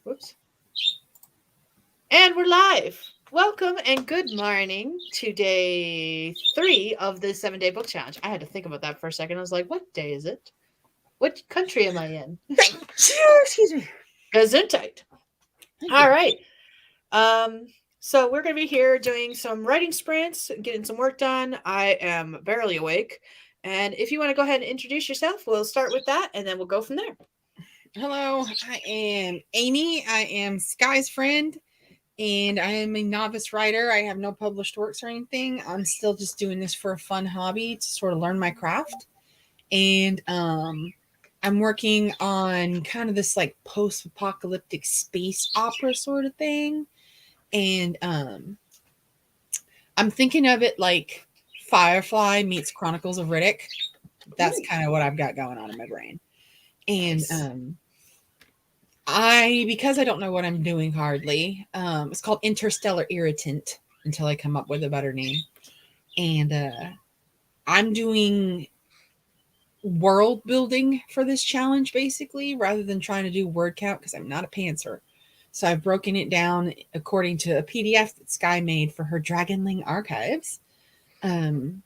Whoops. And we're live. Welcome and good morning to day 3 of the 7-day book challenge. I had to think about that for a second. I was like, what day is it? What country am I in? Excuse me. Gesundheit. All right. So we're going to be here doing some writing sprints, getting some work done. I am barely awake. And if you want to go ahead and introduce yourself, we'll start with that and then we'll go from there. Hello, I am Amy. I am Skye's friend, and I am a novice writer. I have no published works or anything. I'm still just doing this for a fun hobby to sort of learn my craft. And I'm working on kind of this like post-apocalyptic space opera sort of thing. And I'm thinking of it like Firefly meets Chronicles of Riddick. That's kind of what I've got going on in my brain. And because I don't know what I'm doing hardly, it's called Interstellar Irritant until I come up with a better name. And I'm doing world building for this challenge basically, rather than trying to do word count because I'm not a pantser. So I've broken it down according to a PDF that Skye made for her Dragonling archives. The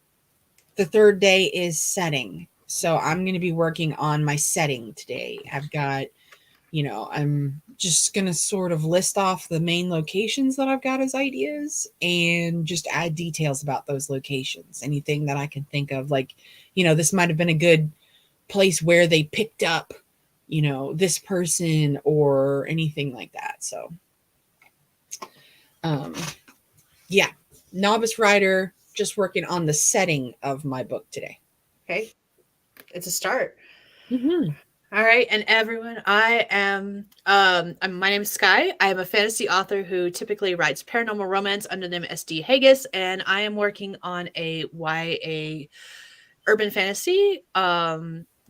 third day is setting. So I'm going to be working on my setting today. I've got, I'm just going to sort of list off the main locations that I've got as ideas and just add details about those locations. Anything that I can think of, like, this might have been a good place where they picked up, this person or anything like that. So, yeah, novice writer, just working on the setting of my book today. Okay. It's a start. Mm-hmm. All right, and everyone, my name is Skye. I am a fantasy author who typically writes paranormal romance under the name SD Hegyes, and I am working on a YA urban fantasy,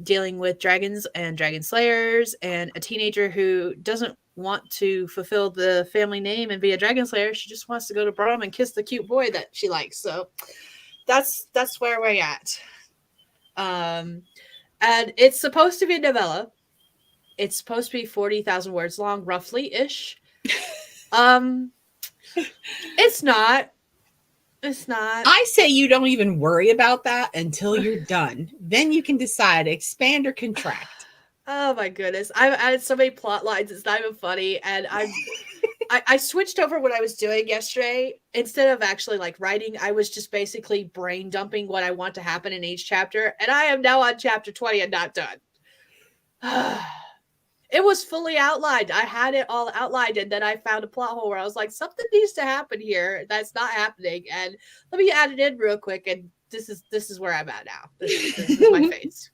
dealing with dragons and dragon slayers, and a teenager who doesn't want to fulfill the family name and be a dragon slayer. She just wants to go to prom and kiss the cute boy that she likes. So that's where we're at. And it's supposed to be a novella. It's supposed to be 40,000 words long, roughly-ish. It's not. It's not. I say you don't even worry about that until you're done. Then you can decide expand or contract. Oh my goodness. I've added so many plot lines, it's not even funny. And I switched over what I was doing yesterday. Instead of actually like writing, I was just basically brain dumping what I want to happen in each chapter. And I am now on chapter 20 and not done. It was fully outlined. I had it all outlined, and then I found a plot hole where I was like, something needs to happen here that's not happening. And let me add it in real quick. And this is where I'm at now. This is my face.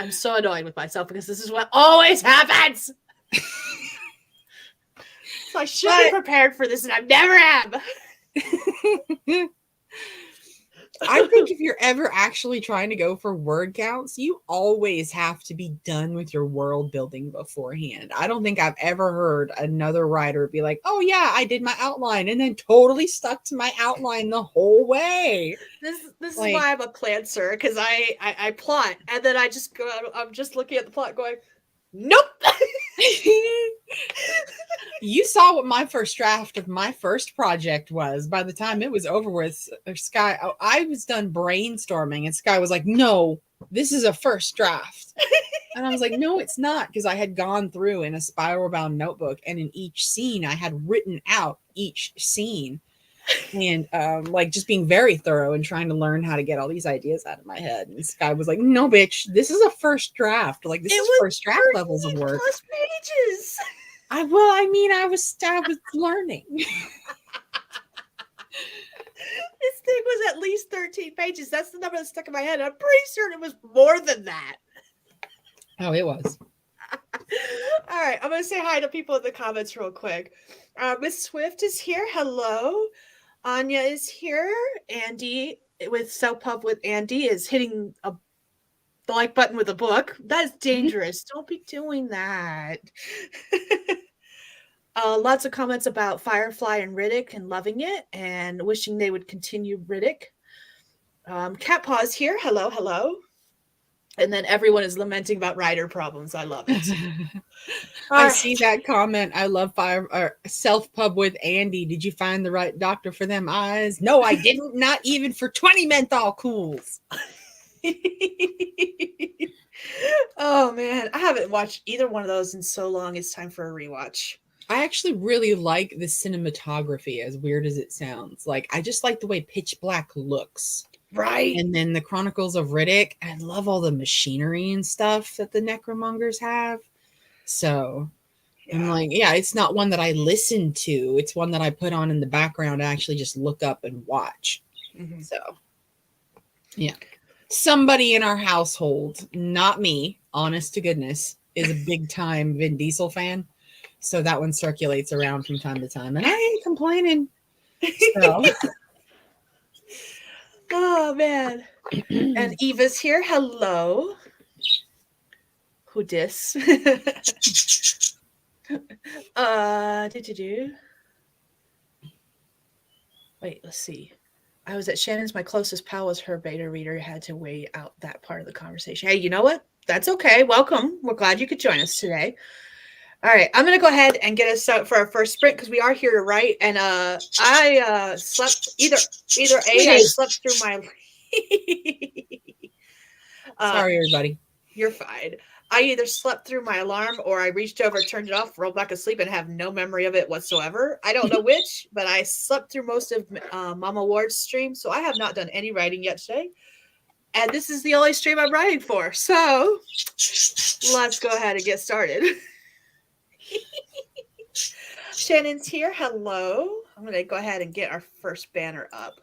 I'm so annoyed with myself because this is what always happens. So I should be prepared for this, and I never am. I think if you're ever actually trying to go for word counts, you always have to be done with your world building beforehand. I don't think I've ever heard another writer be like, oh yeah, I did my outline and then totally stuck to my outline the whole way. This is why I'm a planter, because I plot and then I just go, I'm just looking at the plot going, nope. You saw what my first draft of my first project was. By the time it was over with, Skye, I was done brainstorming, and Skye was like, no, this is a first draft. And I was like, no, it's not, because I had gone through in a spiral bound notebook, and in each scene I had written out each scene, and like just being very thorough and trying to learn how to get all these ideas out of my head. And Skye was like, no, bitch, this is a first draft. Like, this is first draft levels of work. Plus pages. I was learning. This thing was at least 13 pages. That's the number that stuck in my head. I'm pretty certain it was more than that. Oh, it was. All right, I'm going to say hi to people in the comments real quick. Miss Swift is here. Hello. Anya is here. Andy with Self-Pub with Andy is hitting the like button with a book. That is dangerous. Don't be doing that. Lots of comments about Firefly and Riddick and loving it and wishing they would continue Riddick. Cat Paws here. Hello, hello. And then everyone is lamenting about rider problems. I love it. I All see right. that comment. I love self pub with Andy. Did you find the right doctor for them eyes? No, I didn't. Not even for 20 menthol cools. Oh man, I haven't watched either one of those in so long. It's time for a rewatch. I actually really like the cinematography, as weird as it sounds. Like, I just like the way Pitch Black looks. Right. And then the Chronicles of Riddick. I love all the machinery and stuff that the Necromongers have. So I'm like, yeah, it's not one that I listen to. It's one that I put on in the background. I actually just look up and watch. Mm-hmm. So, yeah. Somebody in our household, not me, honest to goodness, is a big time Vin Diesel fan. So that one circulates around from time to time. And I ain't complaining. So. Oh man. And Eva's here. Hello. Who dis? Wait, let's see. I was at Shannon's. My closest pal was her beta reader. Had to wait out that part of the conversation. Hey, you know what? That's okay. Welcome. We're glad you could join us today. All right, I'm gonna go ahead and get us out for our first sprint because we are here to write. And I slept either A, I slept through my. Sorry, everybody. You're fine. I either slept through my alarm or I reached over, turned it off, rolled back asleep, and have no memory of it whatsoever. I don't know which, but I slept through most of Mama Ward's stream, so I have not done any writing yet today. And this is the only stream I'm writing for. So let's go ahead and get started. Shannon's here. Hello. I'm going to go ahead and get our first banner up.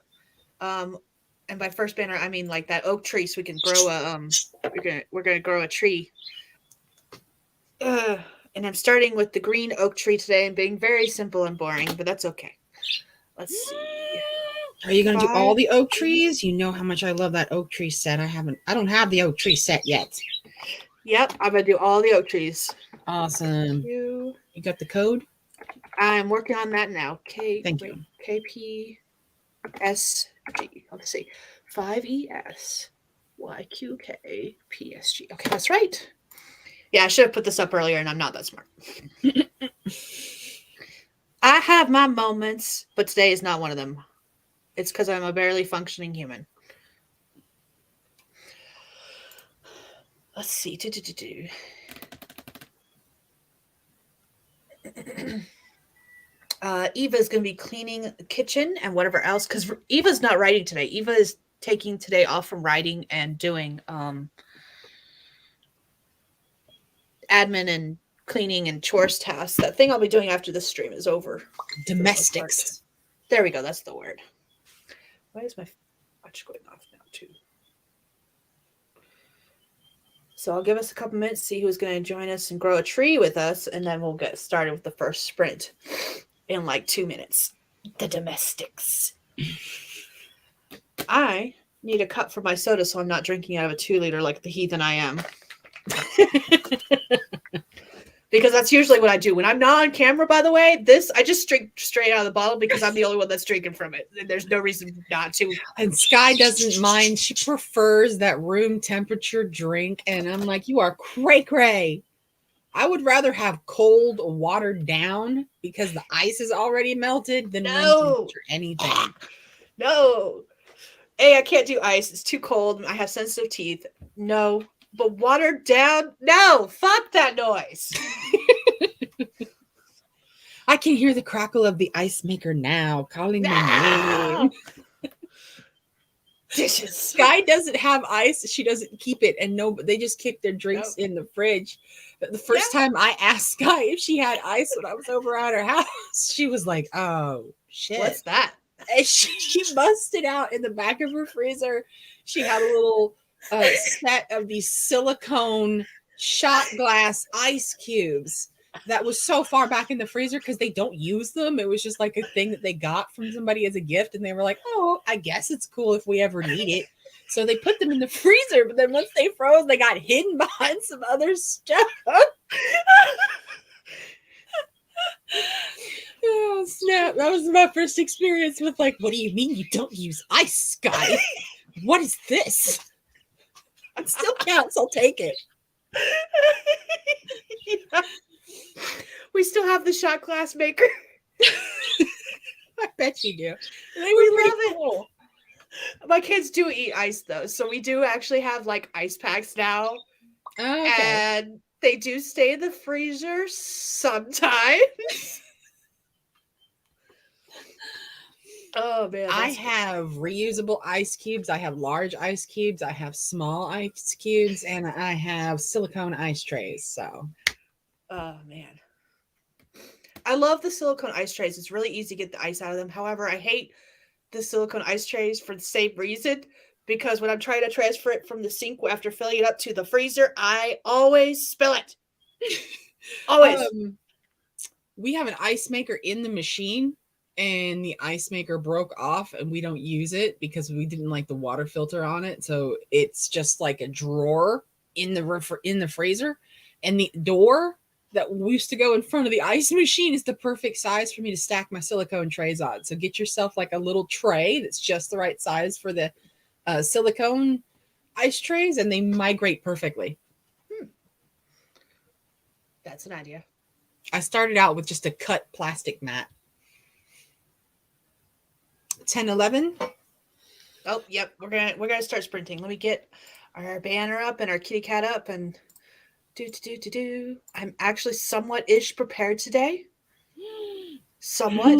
And by first banner, I mean like that oak tree, so we can grow a we're gonna grow a tree. And I'm starting with the green oak tree today and being very simple and boring, but that's okay. Let's see. Are you gonna do all the oak trees? You know how much I love that oak tree set. I don't have the oak tree set yet. Yep, I'm gonna do all the oak trees. Awesome. You got the code? I'm working on that now. Thank you. KPSG. Let's see. 5ESYQKPSG. Okay, that's right. Yeah, I should have put this up earlier, and I'm not that smart. I have my moments, but today is not one of them. It's because I'm a barely functioning human. Let's see. Eva's going to be cleaning the kitchen and whatever else, because Eva's not writing today. Eva is taking today off from writing and doing admin and cleaning and chores tasks. That thing I'll be doing after this stream is over. Domestics. There we go. That's the word. Why is my watch going off now too? So I'll give us a couple minutes, see who's going to join us and grow a tree with us, and then we'll get started with the first sprint in like 2 minutes. The domestics. I need a cup for my soda so I'm not drinking out of a 2-liter like the heathen I am. Because that's usually what I do. When I'm not on camera, by the way, I just drink straight out of the bottle because I'm the only one that's drinking from it. There's no reason not to. And Skye doesn't mind. She prefers that room temperature drink. And I'm like, you are cray-cray. I would rather have cold, watered down because the ice is already melted than room temperature anything. No. I can't do ice. It's too cold. I have sensitive teeth. No. But watered down? No. Fuck that noise. I can hear the crackle of the ice maker now calling my name. Dishes. Skye doesn't have ice. She doesn't keep it. And they just keep their drinks in the fridge. But the first time I asked Skye if she had ice when I was over at her house, she was like, oh, shit. What's that? And she busted out in the back of her freezer. She had a little set of these silicone shot glass ice cubes that was so far back in the freezer because they don't use them. It was just like a thing that they got from somebody as a gift, and they were like, oh, I guess it's cool if we ever need it. So they put them in the freezer, but then once they froze, they got hidden behind some other stuff. Oh, snap. That was my first experience with like, what do you mean you don't use ice, Skye? What is this? It still counts. I'll take it. Yeah. We still have the shot glass maker. I bet you do. They We were pretty love it. cool. My kids do eat ice though, so we do actually have like ice packs now, Oh, okay. and they do stay in the freezer sometimes. Oh man, I that's have reusable ice cubes. I have large ice cubes. I have small ice cubes, and I have silicone ice trays. So, oh man. I love the silicone ice trays. It's really easy to get the ice out of them. However, I hate the silicone ice trays for the same reason, because when I'm trying to transfer it from the sink after filling it up to the freezer, I always spill it. Always. we have an ice maker in the machine, and the ice maker broke off, and we don't use it because we didn't like the water filter on it. So it's just like a drawer in the freezer, and the door that used to go in front of the ice machine is the perfect size for me to stack my silicone trays on. So get yourself like a little tray that's just the right size for the silicone ice trays, and they migrate perfectly. That's an idea. I started out with just a cut plastic mat. 10, 11. Oh, yep. We're gonna start sprinting. Let me get our banner up and our kitty cat up and do. I'm actually somewhat ish prepared today. Somewhat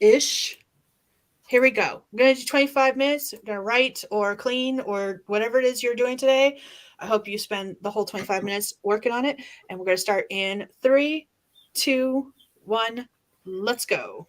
ish. Here we go. I'm gonna do 25 minutes. I'm gonna write or clean or whatever it is you're doing today. I hope you spend the whole 25 minutes working on it. And we're gonna start in 3, 2, 1. Let's go.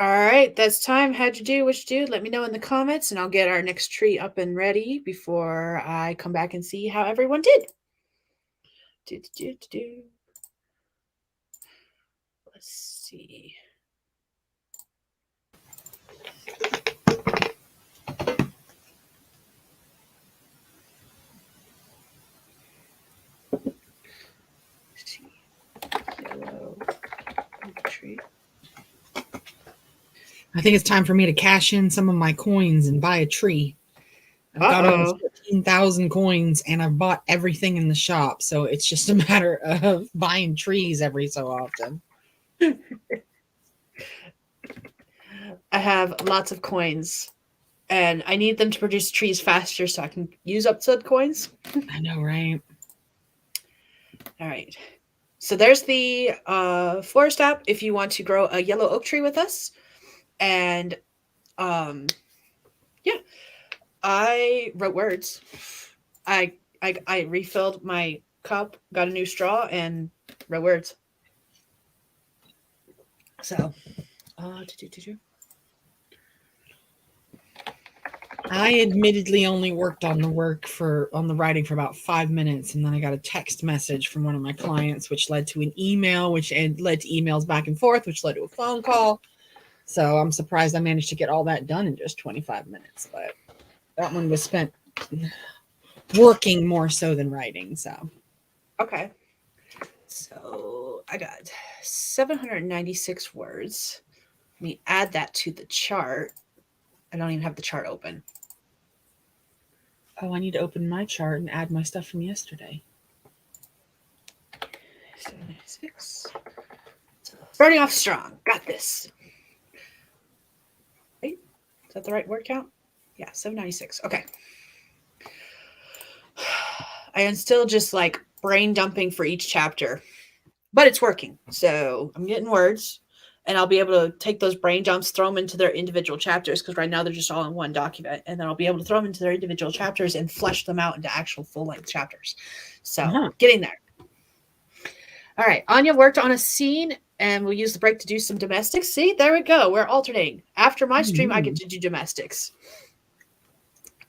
All right, that's time. How'd you do? What you do? Let me know in the comments, and I'll get our next tree up and ready before I come back and see how everyone did. Let's see. Yellow tree. I think it's time for me to cash in some of my coins and buy a tree. I've got almost 14,000 coins and I've bought everything in the shop. So it's just a matter of buying trees every so often. I have lots of coins and I need them to produce trees faster so I can use up said coins. I know, right? All right. So there's the forest app if you want to grow a yellow oak tree with us. And yeah, I wrote words. I refilled my cup, got a new straw, and wrote words. So, I admittedly only worked on the writing for about 5 minutes, and then I got a text message from one of my clients, which led to an email, which led to emails back and forth, which led to a phone call. So I'm surprised I managed to get all that done in just 25 minutes, but that one was spent working more so than writing. So okay. So I got 796 words. Let me add that to the chart. I don't even have the chart open. Oh, I need to open my chart and add my stuff from yesterday. 796. Starting off strong. Got this. Wait, is that the right word count? Yeah, 796. Okay. I am still just like brain dumping for each chapter, but it's working. So I'm getting words. And I'll be able to take those brain dumps, throw them into their individual chapters, because right now they're just all in one document. And then I'll be able to throw them into their individual chapters and flesh them out into actual full-length chapters. So getting there. All right. Anya worked on a scene, and we'll use the break to do some domestics. See, there we go. We're alternating. After my stream, I get to do domestics.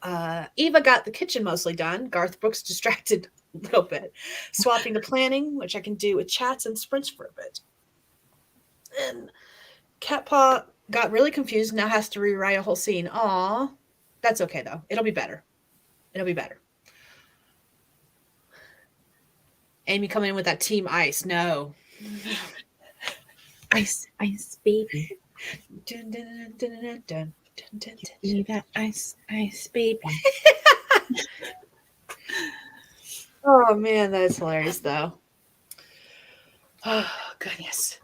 Eva got the kitchen mostly done. Garth Brooks distracted a little bit. Swapping to planning, which I can do with chats and sprints for a bit. And Catpaw got really confused, now has to rewrite a whole scene. Aw. That's okay, though. It'll be better. It'll be better. Amy coming in with that Team Ice. No. Ice, baby. Dun, dun, dun, dun, dun, dun, dun, Give me that ice, baby. Oh, man, that is hilarious, though. Oh, goodness.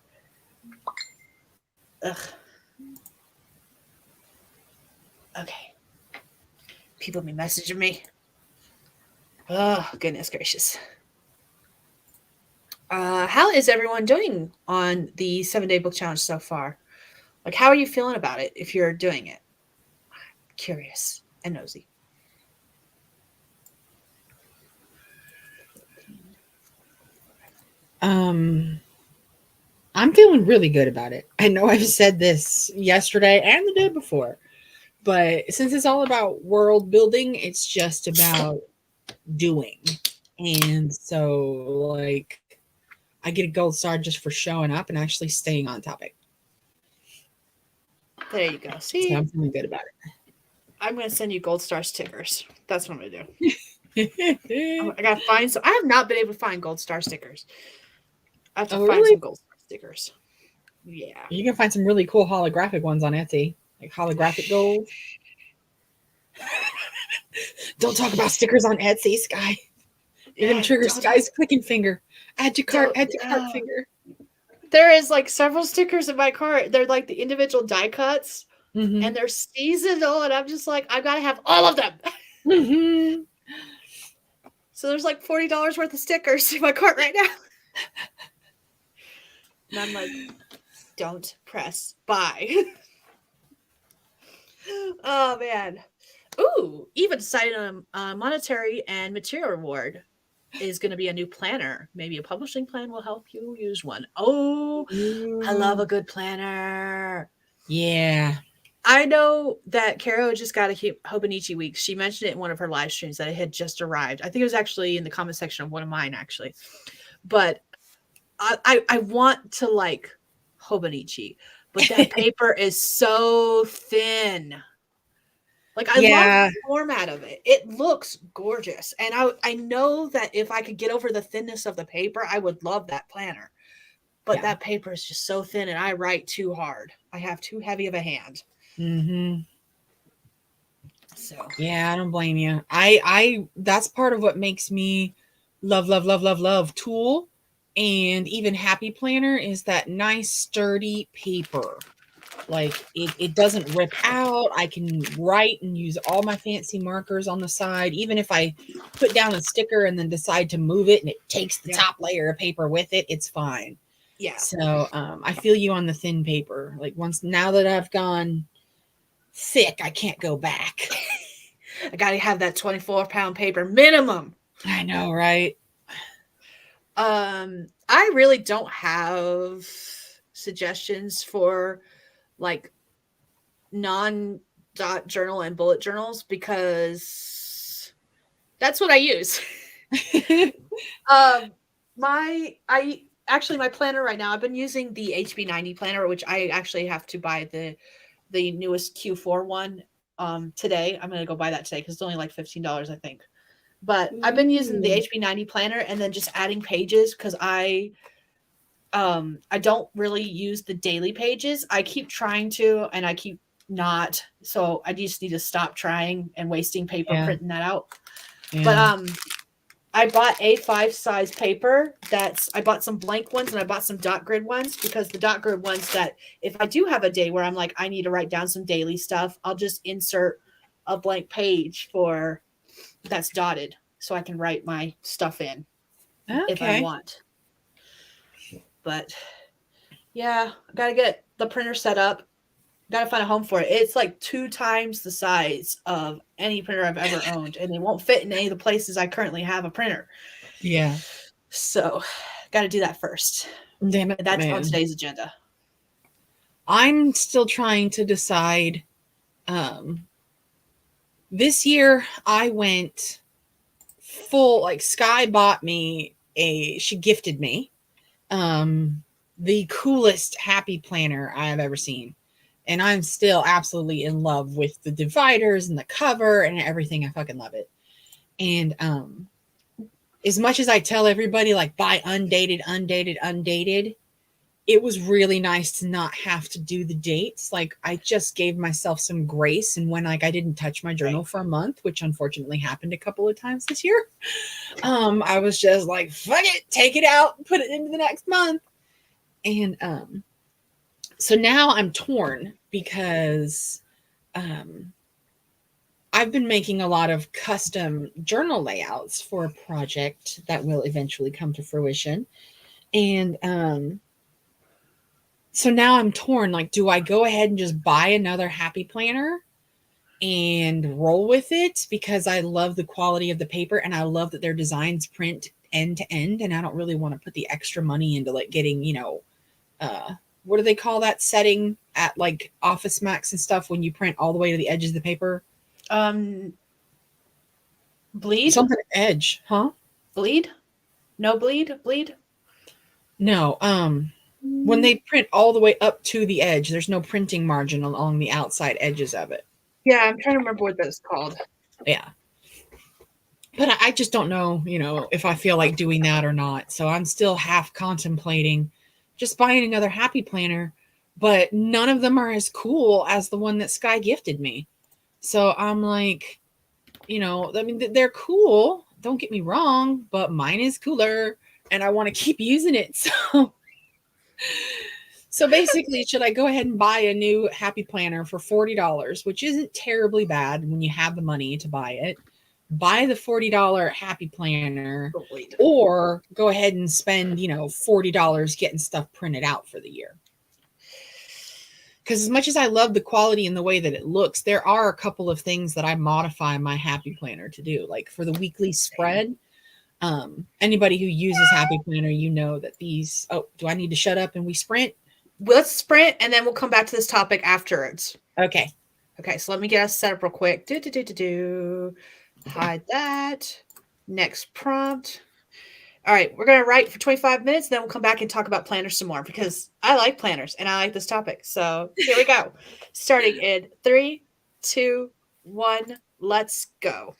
Ugh. Okay. People be messaging me. Oh, goodness gracious. How is everyone doing on the 7-day book challenge so far? Like, how are you feeling about it if you're doing it? I'm curious and nosy. I'm feeling really good about it. I know I've said this yesterday and the day before, but since it's all about world building, it's just about doing. And so, like, I get a gold star just for showing up and actually staying on topic. There you go. See, so I'm feeling good about it. I'm going to send you gold star stickers. That's what I'm going to do. I got to find some. I have not been able to find gold star stickers. I have to find some gold star stickers. Yeah. You can find some really cool holographic ones on Etsy, like holographic gold. Don't talk about stickers on Etsy, Skye. You're going to trigger Skye's clicking finger. Add to cart finger. There is like several stickers in my cart. They're like the individual die cuts, and they're seasonal, and I'm just like, I've got to have all of them. So there's like $40 worth of stickers in my cart right now. And I'm like, don't press buy. Oh, man. Ooh, Eva decided on a monetary and material reward is going to be a new planner. Maybe a publishing plan will help you use one. Oh, I love a good planner. Yeah. I know that Caro just got a Hobonichi week. She mentioned it in one of her live streams that it had just arrived. I think it was actually in the comment section of one of mine, actually. But I want to like Hobonichi, but that paper is so thin. Like I love Yeah. the format of it. It looks gorgeous. And I know that if I could get over the thinness of the paper, I would love that planner. But Yeah. that paper is just so thin and I write too hard. I have too heavy of a hand. Mm-hmm. So Yeah, I don't blame you. I that's part of what makes me love Tool and even Happy Planner is that nice sturdy paper. Like it doesn't rip out. I can write and use all my fancy markers on the side. Even if I put down a sticker and then decide to move it and it takes the top layer of paper with it, it's fine. yeah. So I feel you on the thin paper. Like now that I've gone thick, I can't go back. I gotta have that 24-pound paper minimum. I know, right? I really don't have suggestions for like non-dot journal and bullet journals because that's what I use. My planner right now, I've been using the HB90 planner, which I actually have to buy the newest Q4 one today. I'm gonna go buy that today because it's only like $15, I think. But I've been using the HB90 planner and then just adding pages because I don't really use the daily pages. I keep trying to and I keep not. So I just need to stop trying and wasting paper printing that out. Yeah. But I bought A5 size paper. I bought some blank ones and I bought some dot grid ones because the dot grid ones that if I do have a day where I'm like, I need to write down some daily stuff, I'll just insert a blank page that's dotted so I can write my stuff in if I want. But yeah, I gotta get the printer set up. Gotta find a home for it. It's like 2 times the size of any printer I've ever owned, and it won't fit in any of the places I currently have a printer. Yeah. So, gotta do that first. Damn it, that's on today's agenda. I'm still trying to decide. This year I went full, like Skye bought me she gifted me the coolest happy planner I have ever seen. And I'm still absolutely in love with the dividers and the cover and everything. I fucking love it. And as much as I tell everybody like buy undated, it was really nice to not have to do the dates. Like I just gave myself some grace, and when like I didn't touch my journal for a month, which unfortunately happened a couple of times this year, I was just like, fuck it, take it out and put it into the next month. And so now I'm torn because I've been making a lot of custom journal layouts for a project that will eventually come to fruition. And so now I'm torn. Like, do I go ahead and just buy another happy planner and roll with it because I love the quality of the paper and I love that their designs print end to end, and I don't really want to put the extra money into like getting, what do they call that setting at like Office Max and stuff when you print all the way to the edges of the paper? Bleed? Something edge, huh? Bleed? No bleed? Bleed? No. When they print all the way up to the edge, there's no printing margin along the outside edges of it. Yeah, I'm trying to remember what that's called. Yeah. But I just don't know, if I feel like doing that or not. So I'm still half contemplating just buying another happy planner, but none of them are as cool as the one that Skye gifted me. So I'm like, they're cool. Don't get me wrong, but mine is cooler and I want to keep using it. So basically, should I go ahead and buy a new happy planner for $40, which isn't terribly bad when you have the money to buy it? Buy the $40 happy planner, or go ahead and spend, $40 getting stuff printed out for the year. Because as much as I love the quality and the way that it looks, there are a couple of things that I modify my happy planner to do. Like for the weekly spread, anybody who uses happy planner, that these, oh, do I need to shut up and we sprint? let's sprint and then we'll come back to this topic afterwards. Okay. Okay, so let me get us set up real quick. Hide that. Next prompt. All right, we're going to write for 25 minutes, then we'll come back and talk about planners some more because I like planners and I like this topic. So here we go. Starting in 3, 2, 1, let's go.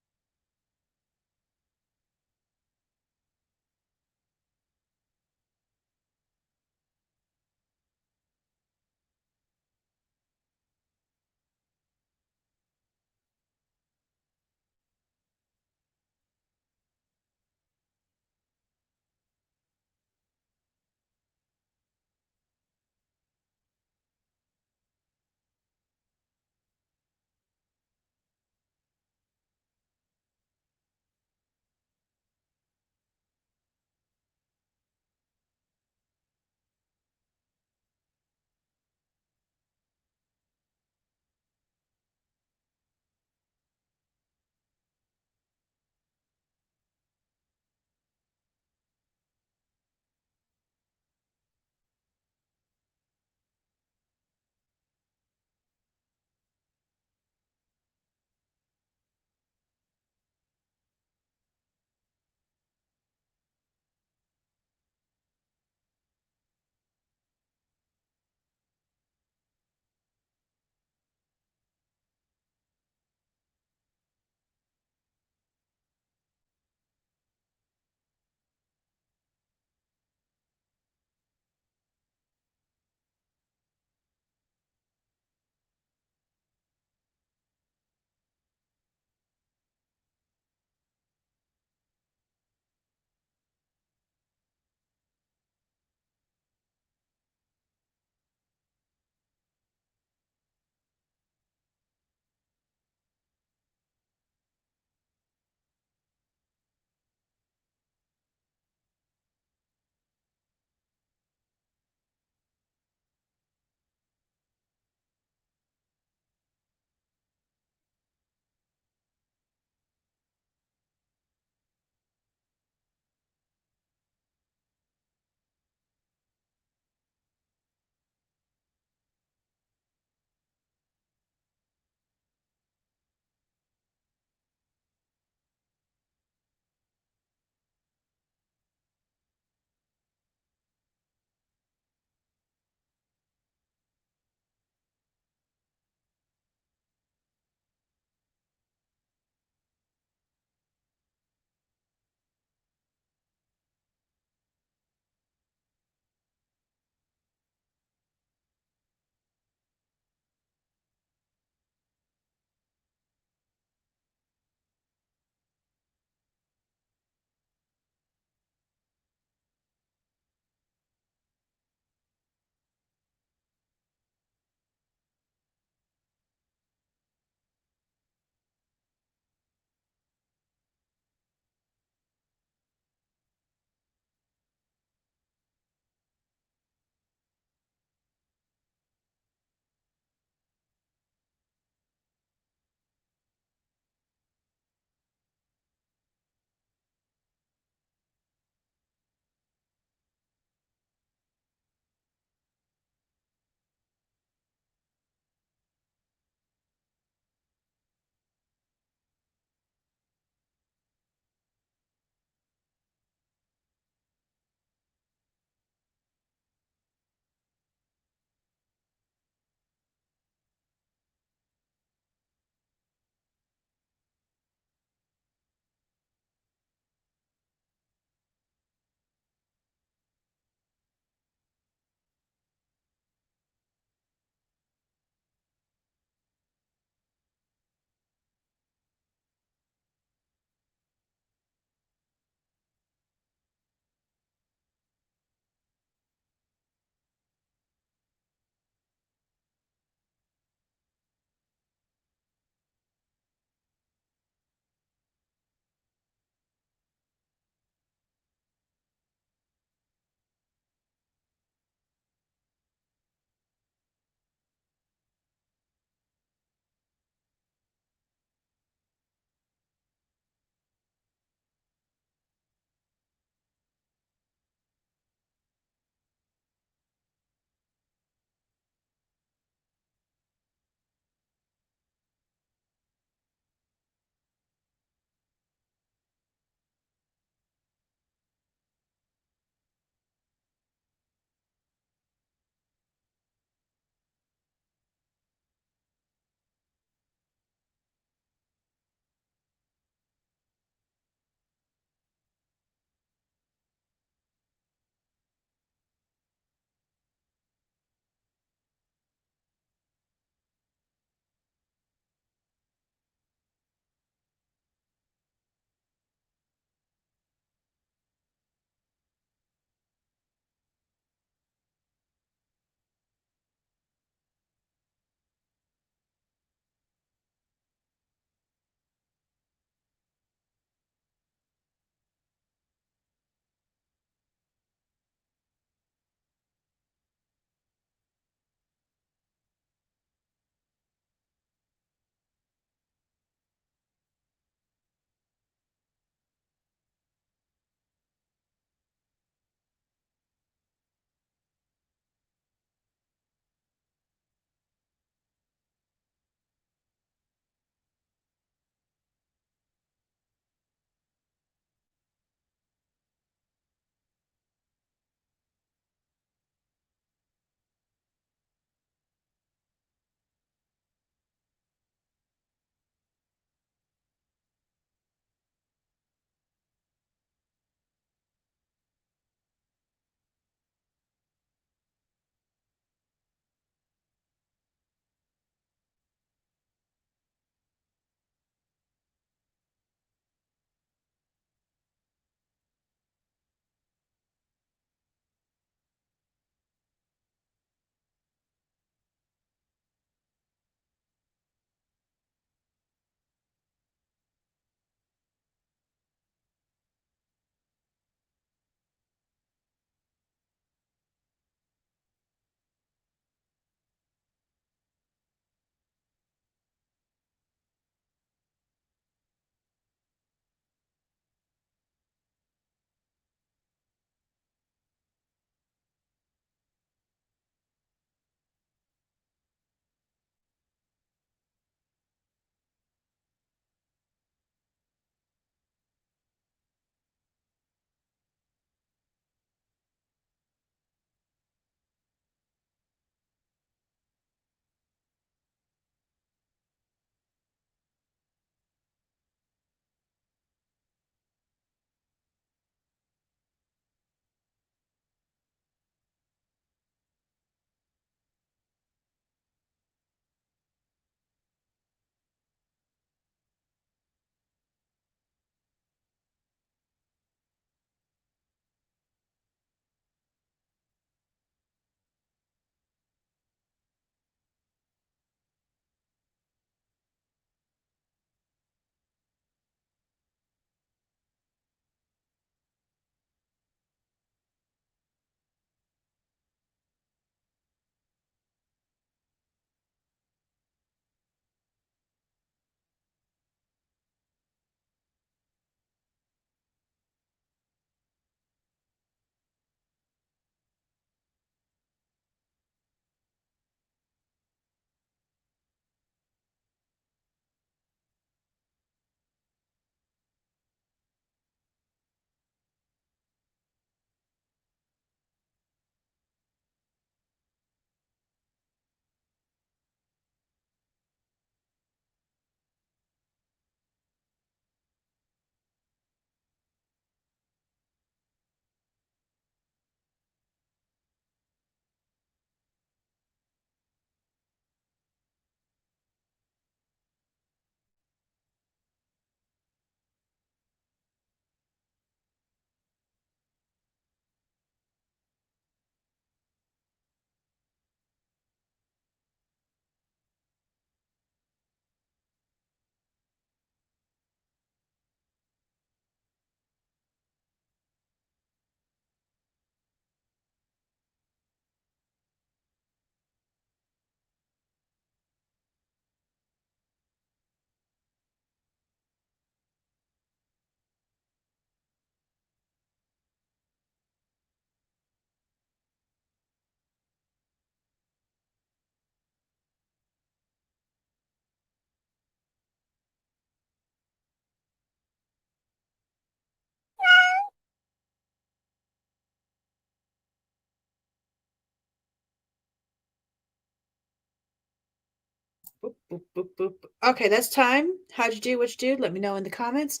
Boop, boop, boop, boop. Okay, that's time. How'd you do? What you do? Let me know in the comments.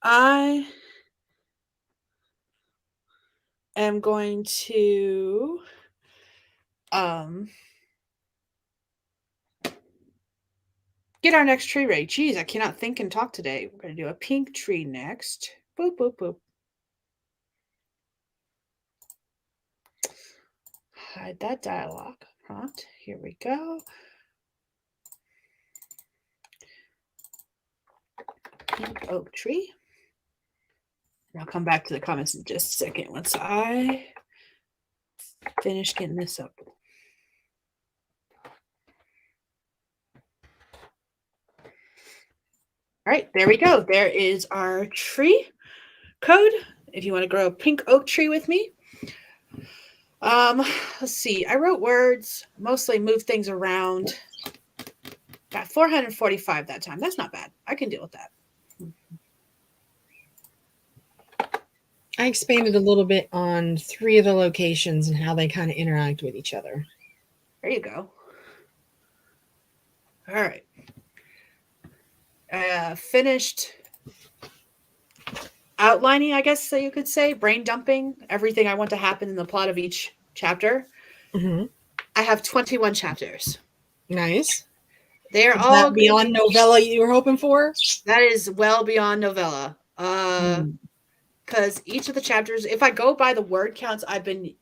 I am going to get our next tree ready. Jeez, I cannot think and talk today. We're going to do a pink tree next. Boop, boop, boop. Hide that dialogue prompt. Here we go. Pink oak tree. And I'll come back to the comments in just a second once I finish getting this up. All right, there we go. There is our tree code. If you want to grow a pink oak tree with me. Let's see. I wrote words, mostly moved things around. Got 445 that time. That's not bad. I can deal with that. I expanded a little bit on 3 of the locations and how they kind of interact with each other. There you go. All right. Finished outlining, I guess so you could say, brain dumping everything I want to happen in the plot of each chapter. Mm-hmm. I have 21 chapters. Nice. They're Is all that beyond novella you were hoping for? That is well beyond novella. Because each of the chapters, if I go by the word counts I've been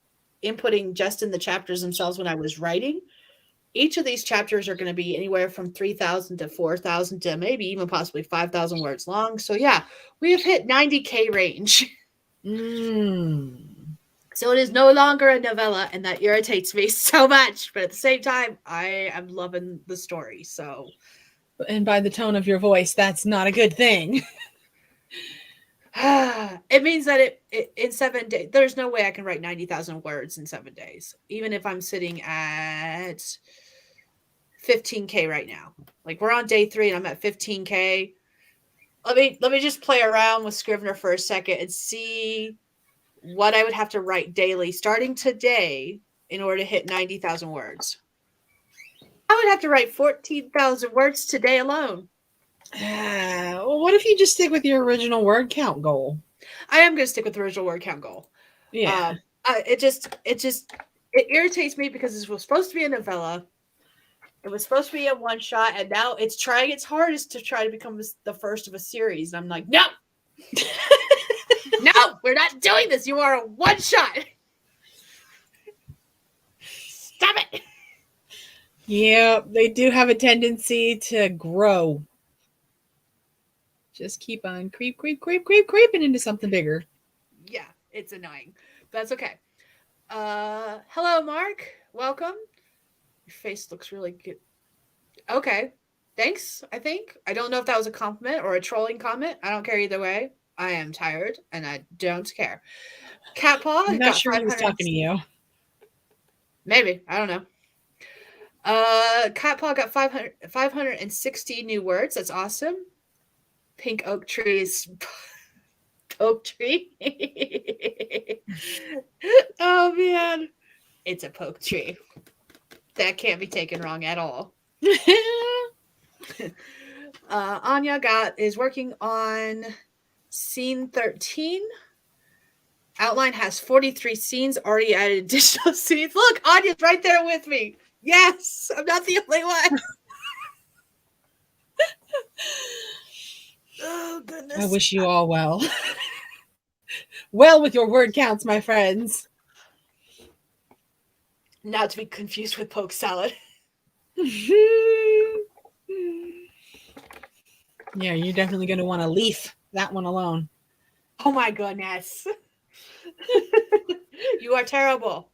inputting just in the chapters themselves when I was writing, each of these chapters are going to be anywhere from 3,000 to 4,000 to maybe even possibly 5,000 words long. So yeah, we have hit 90K range. So it is no longer a novella, and that irritates me so much. But at the same time, I am loving the story. So, and by the tone of your voice, that's not a good thing. It means that it in 7 days, there's no way I can write 90,000 words in 7 days, even if I'm sitting at 15K right now. Like we're on day 3 and I'm at 15K. Let me just play around with Scrivener for a second and see what I would have to write daily starting today in order to hit 90,000 words. I would have to write 14,000 words today alone. Well, what if you just stick with your original word count goal? I am going to stick with the original word count goal. Yeah. It irritates me because this was supposed to be a novella. It was supposed to be a one shot, and now it's trying its hardest to try to become the first of a series. And I'm like, no, no, we're not doing this. You are a one shot. Stop it. Yeah, they do have a tendency to grow. Just keep on creeping into something bigger. Yeah, it's annoying. That's okay. Hello, Mark. Welcome. Your face looks really good. Okay. Thanks, I think. I don't know if that was a compliment or a trolling comment. I don't care either way. I am tired and I don't care. Catpaw. I'm not sure he was talking to you. Maybe. I don't know. Catpaw got 560 new words. That's awesome. Pink oak trees. Oak tree. Oh man. It's a poke tree. That can't be taken wrong at all. Anya is working on scene 13. Outline has 43 scenes, already added additional scenes. Look, Anya's right there with me. Yes, I'm not the only one. Oh, goodness. I wish you all well. Well with your word counts, my friends. Not to be confused with poke salad. Yeah, you're definitely going to want to leaf that one alone. Oh my goodness. You are terrible.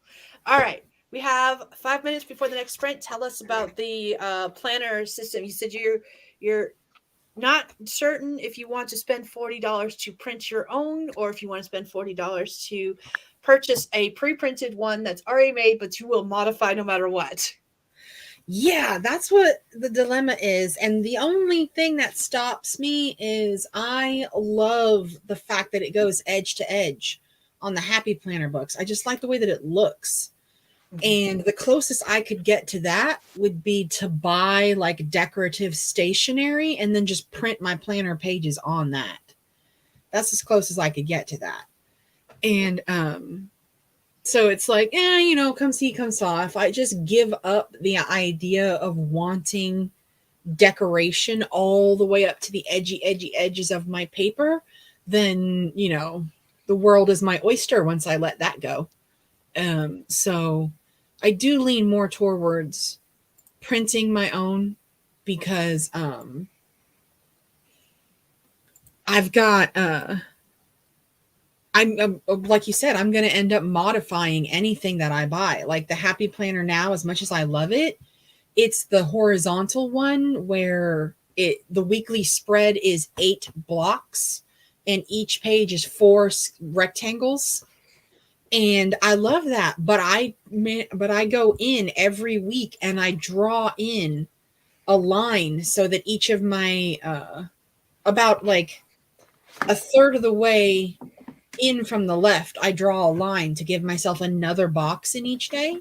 All right. We have 5 minutes before the next sprint. Tell us about the planner system. You said you're not certain if you want to spend $40 to print your own or if you want to spend $40 to purchase a pre-printed one that's already made, but you will modify no matter what. Yeah, that's what the dilemma is. And the only thing that stops me is I love the fact that it goes edge to edge on the Happy Planner books. I just like the way that it looks. And the closest I could get to that would be to buy like decorative stationery and then just print my planner pages on that. That's as close as I could get to that. And so it's like, come see, come saw. If I just give up the idea of wanting decoration all the way up to the edgy edges of my paper, then, the world is my oyster once I let that go. So I do lean more towards printing my own because I've got I'm like you said, I'm going to end up modifying anything that I buy. Like the Happy Planner now, as much as I love it, it's the horizontal one where the weekly spread is 8 blocks and each page is 4 rectangles. And I love that, but I go in every week and I draw in a line so that each of my about like a third of the way in from the left, I draw a line to give myself another box in each day.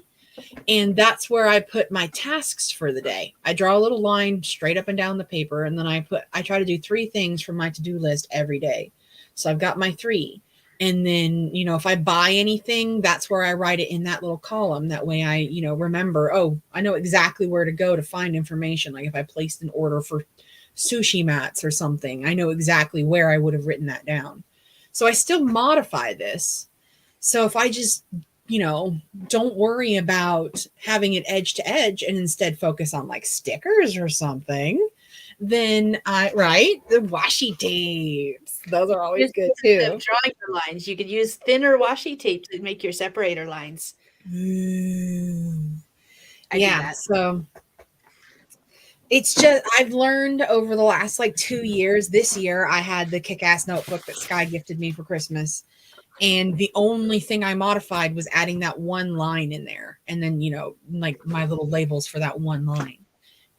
And that's where I put my tasks for the day. I draw a little line straight up and down the paper, and then I try to do 3 things from my to-do list every day. So I've got my 3. And then, if I buy anything, that's where I write it in that little column. That way I, remember, I know exactly where to go to find information. Like if I placed an order for sushi mats or something, I know exactly where I would have written that down. So I still modify this. So if I just, don't worry about having it edge to edge and instead focus on like stickers or something, then the washi tapes, those are always good too. Drawing your lines, you could use thinner washi tape to make your separator lines. Yeah, so it's just, I've learned over the last like 2 years. This year I had the kick-ass notebook that Skye gifted me for Christmas, and the only thing I modified was adding that one line in there, and then like my little labels for that one line,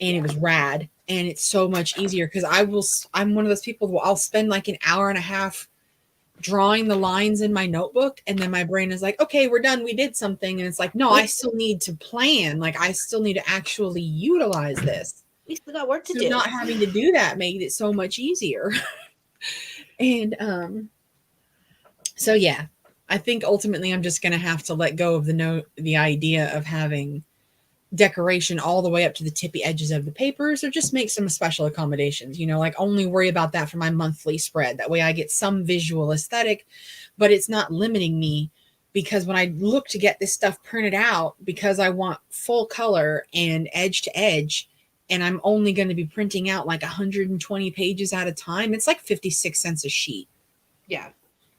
and it was rad. And it's so much easier because I'm one of those people who I'll spend like an hour and a half drawing the lines in my notebook, and then my brain is like, okay, we're done, we did something. And it's like, no, I still need to plan. Like I still need to actually utilize this. We still got work to do. Not having to do that made it so much easier. And so yeah, I think ultimately I'm just gonna have to let go of the idea of having decoration all the way up to the tippy edges of the papers, or just make some special accommodations, like only worry about that for my monthly spread. That way I get some visual aesthetic, but it's not limiting me, because when I look to get this stuff printed out, because I want full color and edge to edge, and I'm only going to be printing out like 120 pages at a time, it's like 56 cents a sheet. Yeah.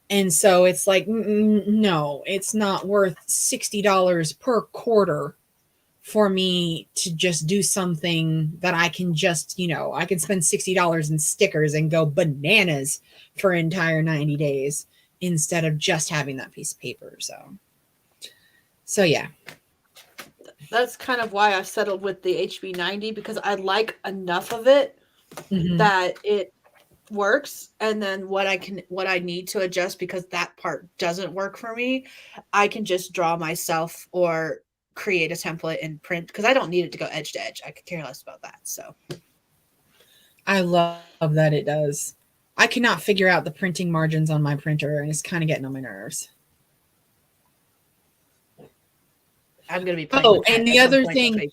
And so it's like, no, it's not worth $60 per quarter for me to just do something that I can just, I can spend $60 in stickers and go bananas for an entire 90 days instead of just having that piece of paper. So yeah. That's kind of why I settled with the HB90, because I like enough of it that it works. And then what I need to adjust, because that part doesn't work for me, I can just draw myself or create a template and print, because I don't need it to go edge to edge. I could care less about that. So I love that it does. I cannot figure out the printing margins on my printer, and it's kind of getting on my nerves. I'm going to be playing with that. And the other thing,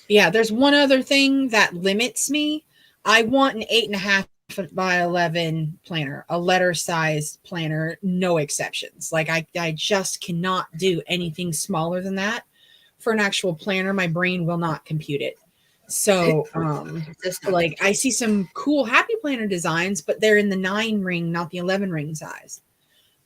there's one other thing that limits me. I want an 8.5 by 11 planner, a letter size planner, no exceptions. Like I just cannot do anything smaller than that for an actual planner. My brain will not compute it. So like I see some cool Happy Planner designs, but they're in the 9 ring, not the 11 ring size.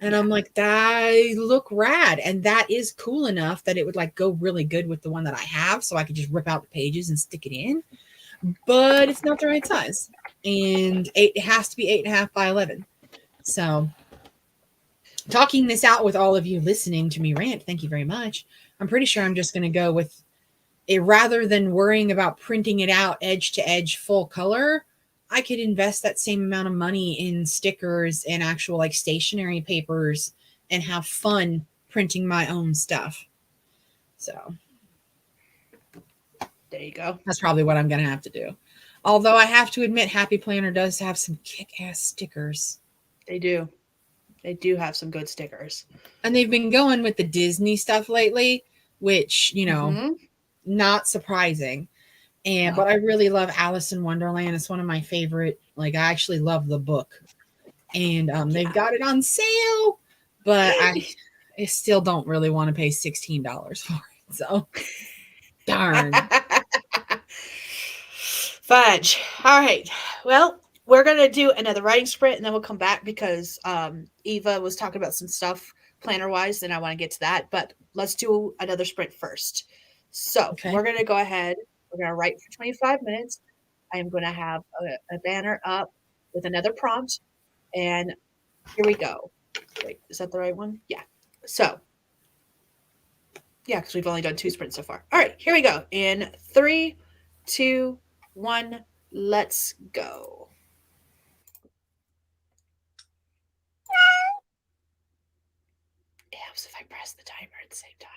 And I'm like, that look rad. And that is cool enough that it would like go really good with the one that I have. So I could just rip out the pages and stick it in, but it's not the right size. And it has to be 8.5 by 11. So talking this out with all of you listening to me rant, thank you very much. I'm pretty sure I'm just going to go with it, rather than worrying about printing it out edge to edge full color. I could invest that same amount of money in stickers and actual like stationery papers and have fun printing my own stuff. So There you go. that's probably what I'm going to have to do. Although I have to admit, Happy Planner does have some kick-ass stickers. They do. They do have some good stickers. And they've been going with the Disney stuff lately, which, Mm-hmm. not surprising. And No. but I really love Alice in Wonderland. It's one of my favorite. Like I actually love the book. And they've got it on sale, but I still don't really want to pay $16 for it. So darn. Fudge. All right. Well, we're gonna do another writing sprint, and then we'll come back because Eva was talking about some stuff planner wise, and I want to get to that. But let's do another sprint first. So Okay. we're gonna go ahead. We're gonna write for 25 minutes. I am gonna have a banner up with another prompt, and here we go. Wait, is that the right one? Yeah. So yeah, because we've only done 2 sprints so far. All right, here we go. In 3, 2, 1, let's go. It helps if I press the timer at the same time.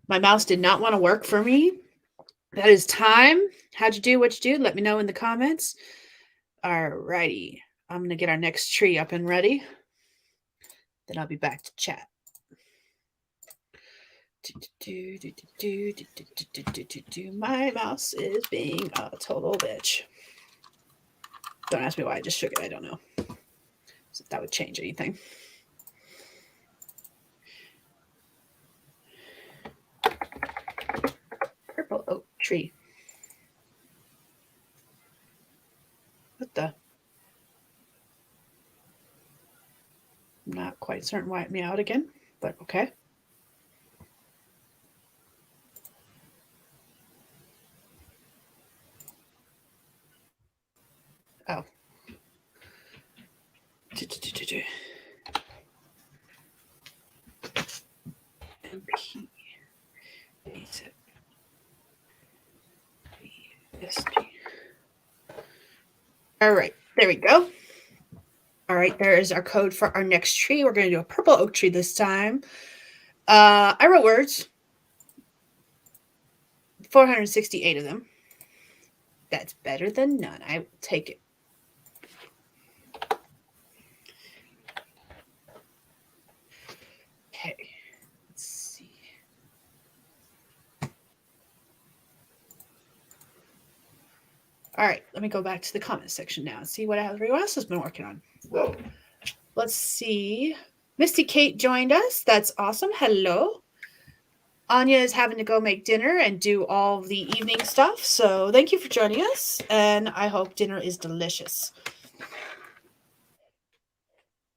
My mouse did not want to work for me. That is time. How'd you do what you do? Let me know in the comments. Alrighty. I'm going to get our next tree up and ready. Then I'll be back to chat. My mouse is being a total bitch. Don't ask me why I just shook it. I don't know. So if that would change anything. Purple oak tree. What the? I'm not quite certain why it meowed again, but okay. Oh. MP. All right, there we go. All right, there is our code for our next tree. We're going to do a purple oak tree this time. I wrote words. 468 of them. That's better than none. I will take it. Okay, let's see. All right, let me go back to the comment section now and see what everyone else has been working on. Let's see. Misty Kate joined us. That's awesome. Hello. Anya is having to go make dinner and do all the evening stuff. So thank you for joining us. And I hope dinner is delicious.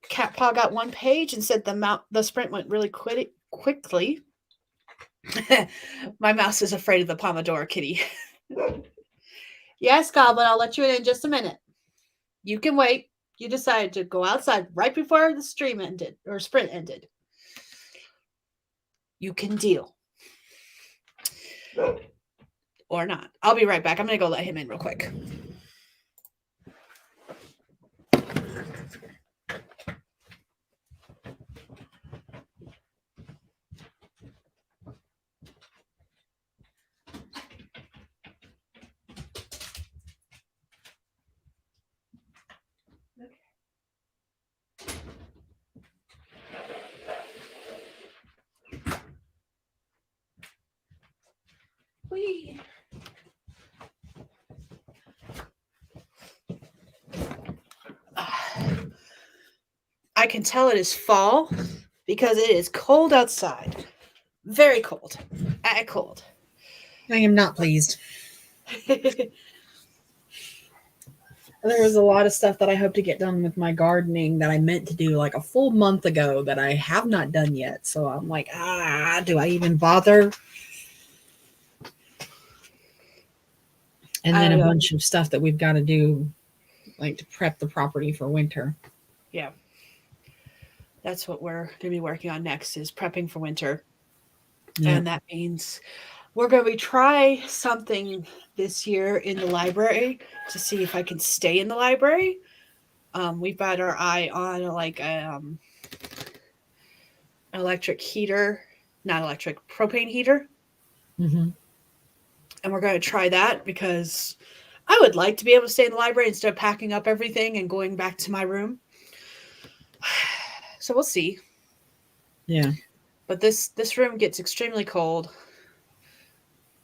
Cat Paw got one page and said the sprint went really quickly. My mouse is afraid of the Pomodoro kitty. Yes, Goblin, I'll let you in just a minute. You can wait. You decided to go outside right before the stream ended or sprint ended. You can deal. Or not. I'll be right back. I'm going to go let him in real quick. Whee. I can tell it is fall because it is cold outside. Very cold. Cold. I am not pleased. There was a lot of stuff that I hope to get done with my gardening that I meant to do like a full month ago that I have not done yet. So I'm like, do I even bother? And then a bunch of stuff that we've got to do, like to prep the property for winter. Yeah. That's what we're going to be working on next is prepping for winter. Yeah. And that means we're going to try something this year in the library to see if I can stay in the library. We've got our eye on like an electric heater, not electric, propane heater. Mm-hmm. And we're going to try that because I would like to be able to stay in the library instead of packing up everything and going back to my room. So we'll see. Yeah. But this room gets extremely cold.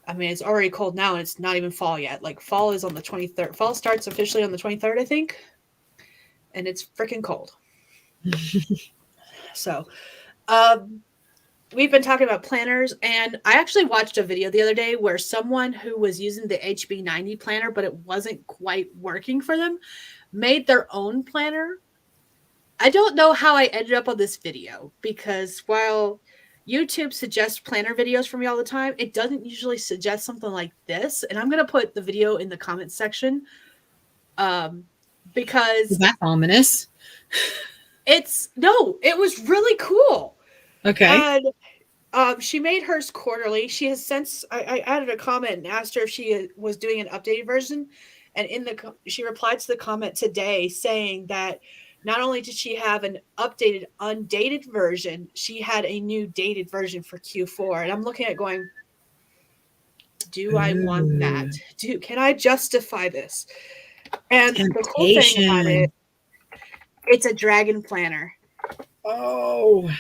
I mean, it's already cold now and it's not even fall yet. Like fall is on the 23rd. Fall starts officially on the 23rd, I think. And it's freaking cold. So, we've been talking about planners, and I actually watched a video the other day where someone who was using the HB90 planner, but it wasn't quite working for them, made their own planner. I don't know how I ended up on this video because while YouTube suggests planner videos for me all the time, it doesn't usually suggest something like this. And I'm going to put the video in the comments section because that's ominous. It was really cool. Okay. And she made hers quarterly. She has since I added a comment and asked her if she was doing an updated version, and she replied to the comment today saying that not only did she have an updated, undated version, she had a new dated version for Q4. And I'm looking at going, do I want that? Can I justify this? And the cool thing about it, it's a dragon planner. Oh.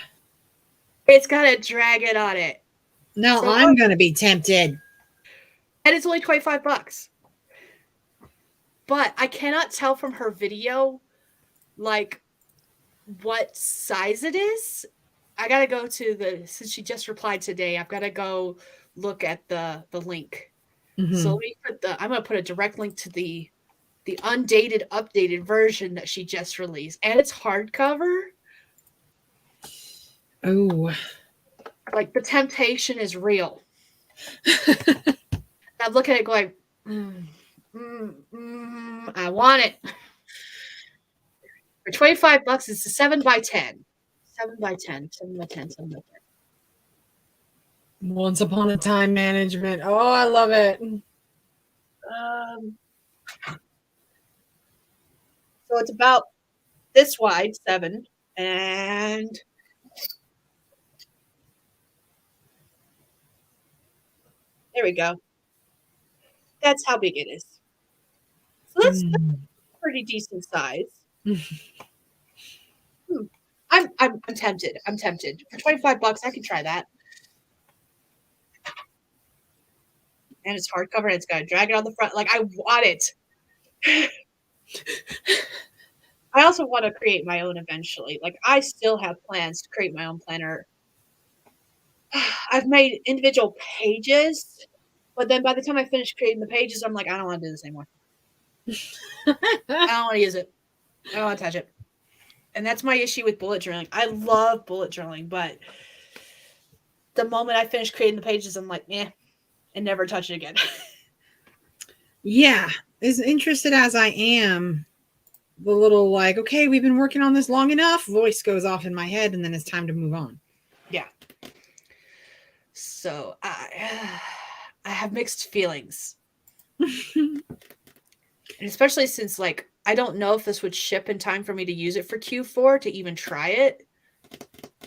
It's got a dragon on it. Now so I'm going to be tempted. And it's only $25. But I cannot tell from her video, like, what size it is. I got to go to since she just replied today, I've got to go look at the link. Mm-hmm. So I'm going to put a direct link to the undated, updated version that she just released. And it's hardcover. Oh. Like, the temptation is real. I'm looking at it going, I want it. For $25, it's a 7x10. 7x10. Once upon a time management. Oh, I love it. So it's about this wide, 7, and there we go. That's how big it is. So that's a pretty decent size. I'm tempted. I'm tempted. For $25, I can try that. And it's hardcover and it's got a dragon on the front. Like, I want it. I also want to create my own eventually. Like, I still have plans to create my own planner. I've made individual pages, but then by the time I finish creating the pages, I'm like, I don't want to do this anymore. I don't want to use it. I don't want to touch it. And that's my issue with bullet journaling. I love bullet journaling, but the moment I finish creating the pages, I'm like, and never touch it again. Yeah. As interested as I am, the little like, okay, we've been working on this long enough, voice goes off in my head, and then it's time to move on. Yeah. So I have mixed feelings. And especially since, like, I don't know if this would ship in time for me to use it for Q4 to even try it.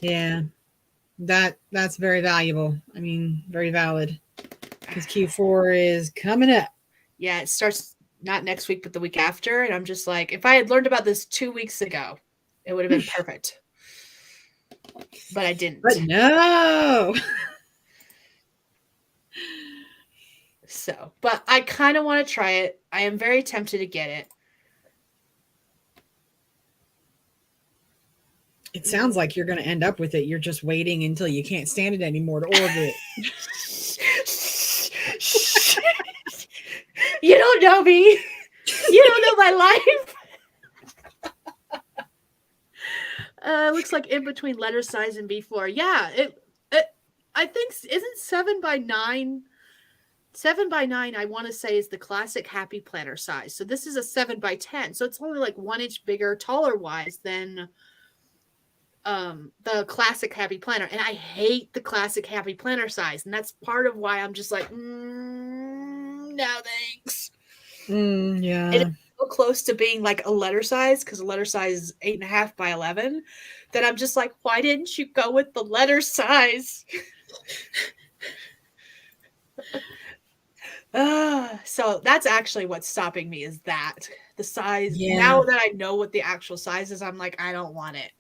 Yeah. That's very valuable. I mean, very valid. Because Q4 is coming up. Yeah, it starts not next week, but the week after. And I'm just like, if I had learned about this 2 weeks ago, it would have been perfect. But I didn't. But no. So, but I kind of want to try it. I am very tempted to get it. It sounds like you're going to end up with it. You're just waiting until you can't stand it anymore to order it. You don't know me. You don't know my life. Looks like in between letter size and B4. Yeah, it I think isn't 7x9. 7x9, I want to say, is the classic happy planner size. So this is a 7x10. So it's only like 1 inch bigger, taller wise than the classic happy planner. And I hate the classic happy planner size. And that's part of why I'm just like, no thanks. Yeah. It's so close to being like a letter size, because a letter size is 8.5x11, that I'm just like, why didn't you go with the letter size? So that's actually what's stopping me, is that the size. Yeah. Now that I know what the actual size is, I'm like, I don't want it.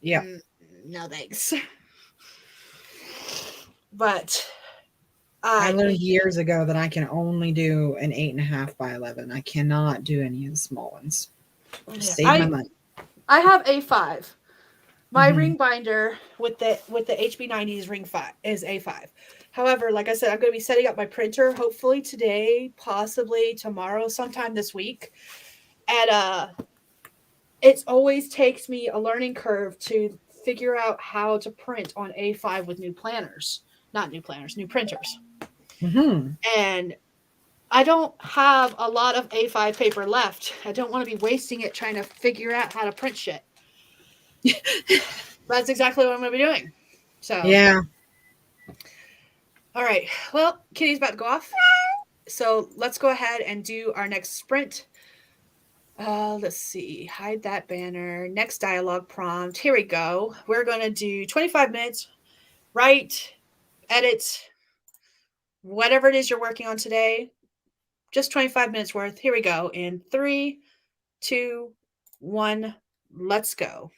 Yeah. No thanks. But I learned years ago that I can only do an 8.5x11. I cannot do any of the small ones. Just save my money. I have A5. My ring binder with the HB90's ring 5 is A5. However, like I said, I'm going to be setting up my printer hopefully today, possibly tomorrow, sometime this week. And it always takes me a learning curve to figure out how to print on A5 with new printers. And I don't have a lot of A5 paper left. I don't want to be wasting it trying to figure out how to print shit. That's exactly what I'm going to be doing. So yeah. All right. Well, Kitty's about to go off. So let's go ahead and do our next sprint. Let's see. Hide that banner. Next dialogue prompt. Here we go. We're going to do 25 minutes. Write, edit, whatever it is you're working on today. Just 25 minutes worth. Here we go. In 3, 2, 1, let's go.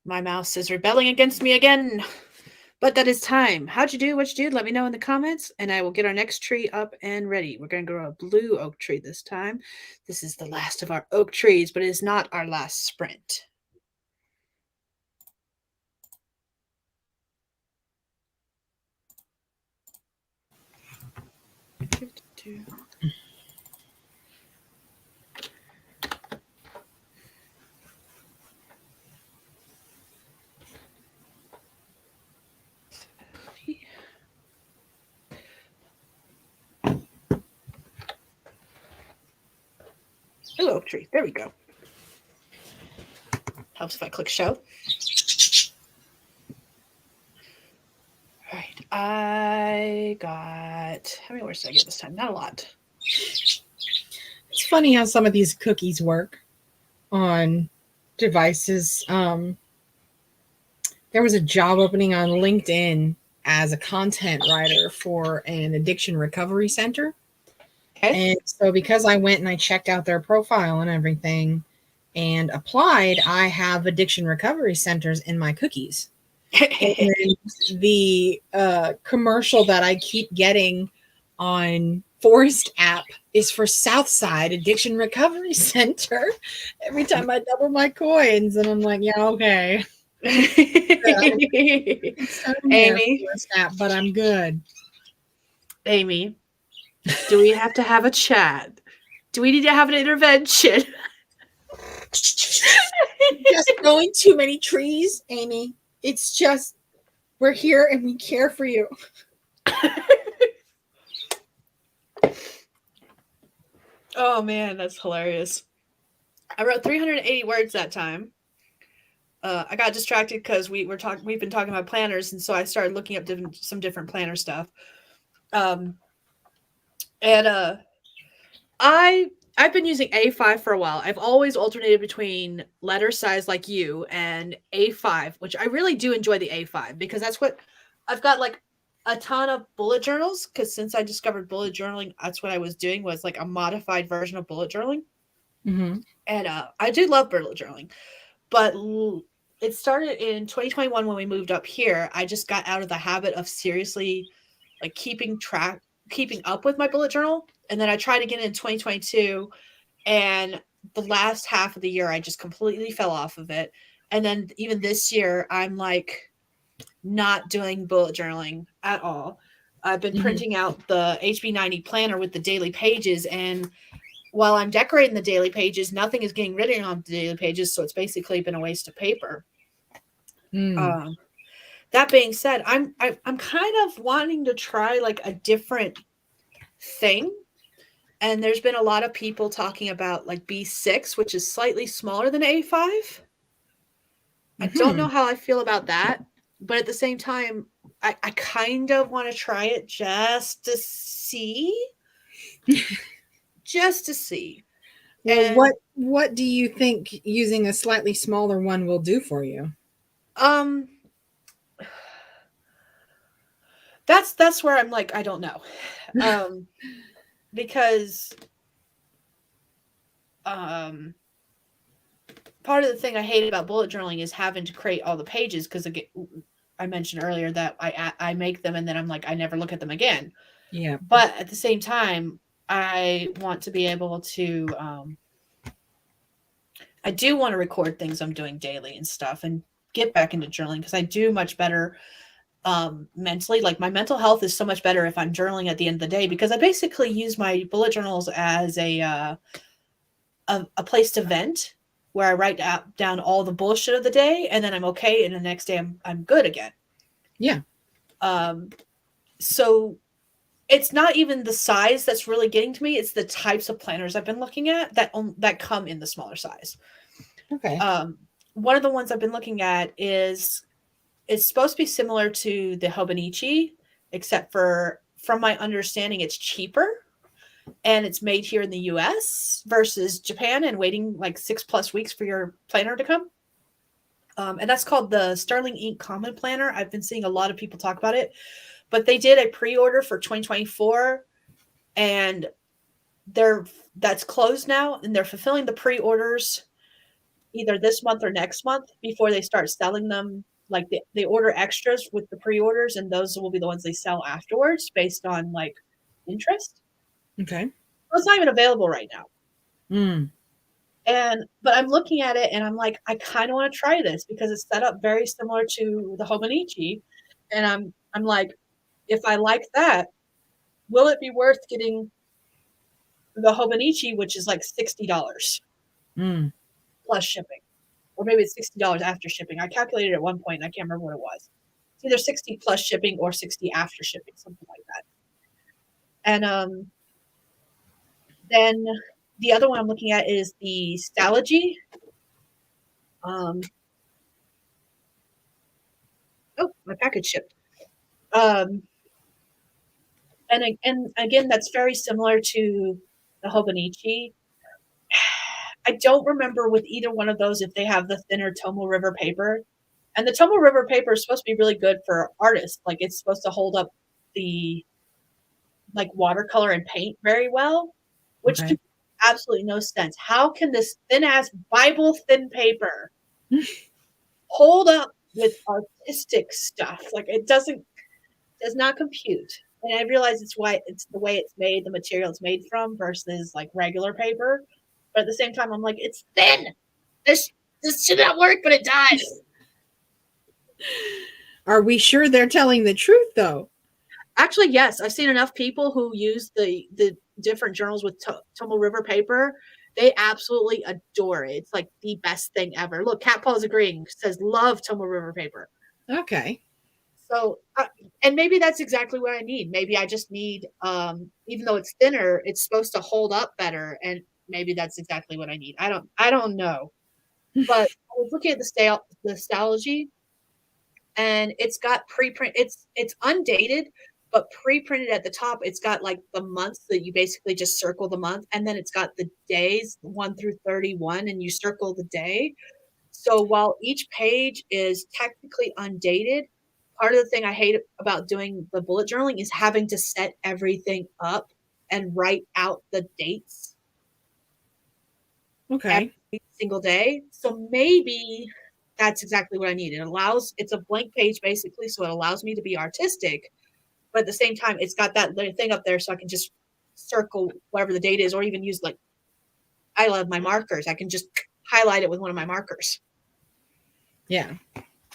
My mouse is rebelling against me again. But that is time. How'd you do? What you do? Let me know in the comments, and I will get our next tree up and ready. We're going to grow a blue oak tree this time. This is the last of our oak trees, but it is not our last sprint. Blue oak tree. There we go. Helps if I click show. All right. I got, how many words did I get this time? Not a lot. It's funny how some of these cookies work on devices. There was a job opening on LinkedIn as a content writer for an addiction recovery center. Okay. And so because I went and I checked out their profile and everything and applied, I have addiction recovery centers in my cookies. And the commercial that I keep getting on Forest app is for Southside Addiction Recovery Center every time I double my coins. And I'm like, yeah, okay. Amy. App, but I'm good. Amy, do we have to have a chat? Do we need to have an intervention? Just growing too many trees, Amy. It's just, we're here and we care for you. Oh man, that's hilarious. I wrote 380 words that time. I got distracted because we've been talking about planners, and so I started looking up some different planner stuff. I've been using A5 for a while. I've always alternated between letter size like you and A5, which I really do enjoy the A5 because that's what I've got, like a ton of bullet journals, because since I discovered bullet journaling, that's what I was doing, was like a modified version of bullet journaling. Mm-hmm. And I do love bullet journaling, but it started in 2021 when we moved up here. I just got out of the habit of seriously like keeping up with my bullet journal. And then I tried again in 2022, and the last half of the year I just completely fell off of it. And then even this year I'm like not doing bullet journaling at all. I've been printing out the HB90 planner with the daily pages, and while I'm decorating the daily pages, nothing is getting written on the daily pages, so it's basically been a waste of paper. That being said, I'm kind of wanting to try like a different thing, and there's been a lot of people talking about like B6, which is slightly smaller than A5. I don't know how I feel about that, but at the same time, I kind of want to try it just to see. Just to see. Well, what do you think using a slightly smaller one will do for you? That's where I'm like, I don't know. Because part of the thing I hate about bullet journaling is having to create all the pages, because I mentioned earlier that I make them and then I'm like, I never look at them again. Yeah. But at the same time, I want to be able to I do want to record things I'm doing daily and stuff and get back into journaling, because I do much better mentally. Like my mental health is so much better if I'm journaling at the end of the day, because I basically use my bullet journals as a place to vent, where I write down all the bullshit of the day, and then I'm okay, and the next day I'm good again. Yeah. So it's not even the size that's really getting to me. It's the types of planners I've been looking at that come in the smaller size. Okay. One of the ones I've been looking at it's supposed to be similar to the Hobonichi, except for, from my understanding, it's cheaper, and it's made here in the US versus Japan, and waiting like 6+ weeks for your planner to come. And that's called the Sterling Ink Common Planner. I've been seeing a lot of people talk about it, but they did a pre-order for 2024, and that's closed now, and they're fulfilling the pre-orders either this month or next month before they start selling them. Like they order extras with the pre-orders, and those will be the ones they sell afterwards based on like interest. Okay. So it's not even available right now. Mm. But I'm looking at it and I'm like, I kind of want to try this because it's set up very similar to the Hobonichi. And I'm like, if I like that, will it be worth getting the Hobonichi, which is like $60 Mm. plus shipping? Or maybe it's $60 after shipping. I calculated at one point and I can't remember what it was. It's either 60 plus shipping or 60 after shipping, something like that. And then the other one I'm looking at is the Stalogy. Oh, my package shipped. And again, that's very similar to the Hobonichi. I don't remember with either one of those if they have the thinner Tomo River paper. And the Tomo River paper is supposed to be really good for artists. Like it's supposed to hold up the like watercolor and paint very well, which Okay. makes absolutely no sense. How can this thin ass Bible thin paper hold up with artistic stuff? Like it does not compute. And I realize it's why it's the way it's made, the material it's made from versus like regular paper. But at the same time, I'm like, it's thin. This should not work, but it does. Are we sure they're telling the truth though? Actually, yes. I've seen enough people who use the different journals with Tomo River paper. They absolutely adore it. It's like the best thing ever. Look, Cat Paul's agreeing. Says love Tomo River paper. Okay. So, and maybe that's exactly what I need. Maybe I just need, even though it's thinner, it's supposed to hold up better, and maybe that's exactly what I need. I don't know. But I was looking at the Stalogy, and it's got preprint. It's undated, but pre-printed at the top. It's got like the months that you basically just circle the month, and then it's got the days 1 through 31, and you circle the day. So while each page is technically undated, part of the thing I hate about doing the bullet journaling is having to set everything up and write out the dates Okay. every single day. So maybe that's exactly what I need. It's a blank page basically, so it allows me to be artistic, but at the same time, it's got that little thing up there so I can just circle whatever the date is, or even use like, I love my markers. I can just highlight it with one of my markers. Yeah.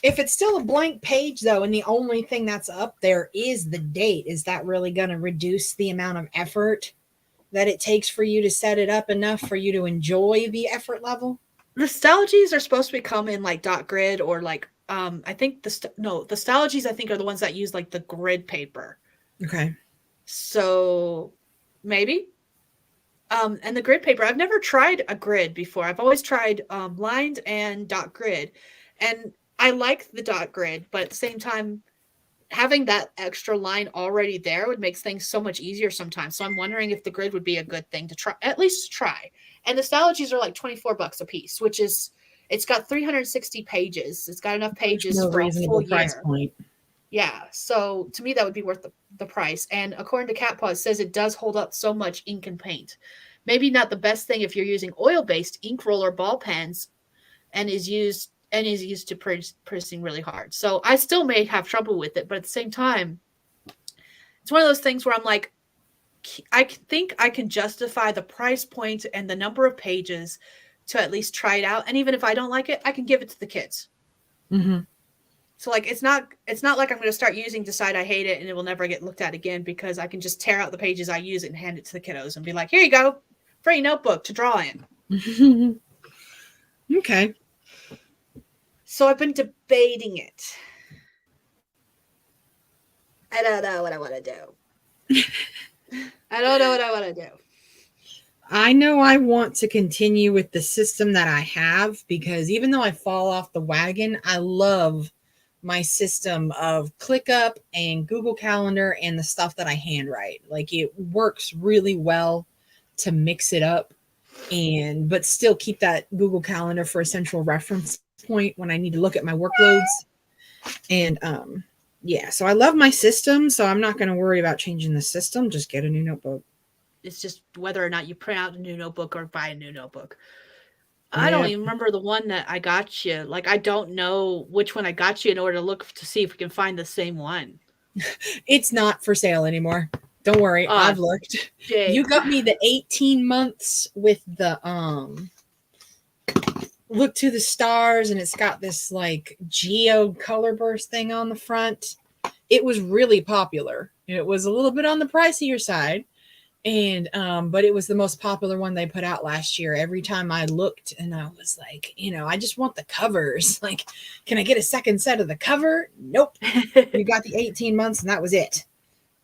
If it's still a blank page though, and the only thing that's up there is the date, is that really going to reduce the amount of effort that it takes for you to set it up enough for you to enjoy the effort level? The Stalogies are supposed to become in like dot grid or like I think the Stalogies I think are the ones that use like the grid paper. Okay. So maybe. And the grid paper, I've never tried a grid before. I've always tried lined and dot grid. And I like the dot grid, but at the same time, having that extra line already there would make things so much easier sometimes. So I'm wondering if the grid would be a good thing to try, at least try. And the Stalogies are like $24 a piece, which is, it's got 360 pages. It's got enough pages No for a reasonable full price year. point. Yeah. So to me, that would be worth the price. And according to Cat Paw, it says it does hold up so much ink and paint. Maybe not the best thing if you're using oil-based ink roller ball pens and is used to pressing really hard. So I still may have trouble with it, but at the same time, it's one of those things where I'm like, I think I can justify the price point and the number of pages to at least try it out. And even if I don't like it, I can give it to the kids. Mm-hmm. So like it's not like I'm going to start decide I hate it and it will never get looked at again, because I can just tear out the pages I use it and hand it to the kiddos and be like, here you go, free notebook to draw in. Okay. So I've been debating it. I don't know what I want to do. I don't know what I want to do. I know I want to continue with the system that I have, because even though I fall off the wagon, I love my system of ClickUp and Google Calendar and the stuff that I handwrite. Like it works really well to mix it up but still keep that Google Calendar for a central reference point when I need to look at my workloads. And yeah, so I love my system, so I'm not going to worry about changing the system. Just get a new notebook. It's just whether or not you print out a new notebook or buy a new notebook. I don't Yeah. even remember the one that I got you. Like, I don't know which one I got you in order to look to see if we can find the same one. It's not for sale anymore. Don't worry, Oh, I've looked. You shit. got me the 18 months with the look to the stars, and it's got this like geo color burst thing on the front. It was really popular. It was a little bit on the pricier side, and but it was the most popular one they put out last year. Every time I looked, and I was like, I just want the covers. Like, can I get a second set of the cover? Nope. You got the 18 months, and that was it.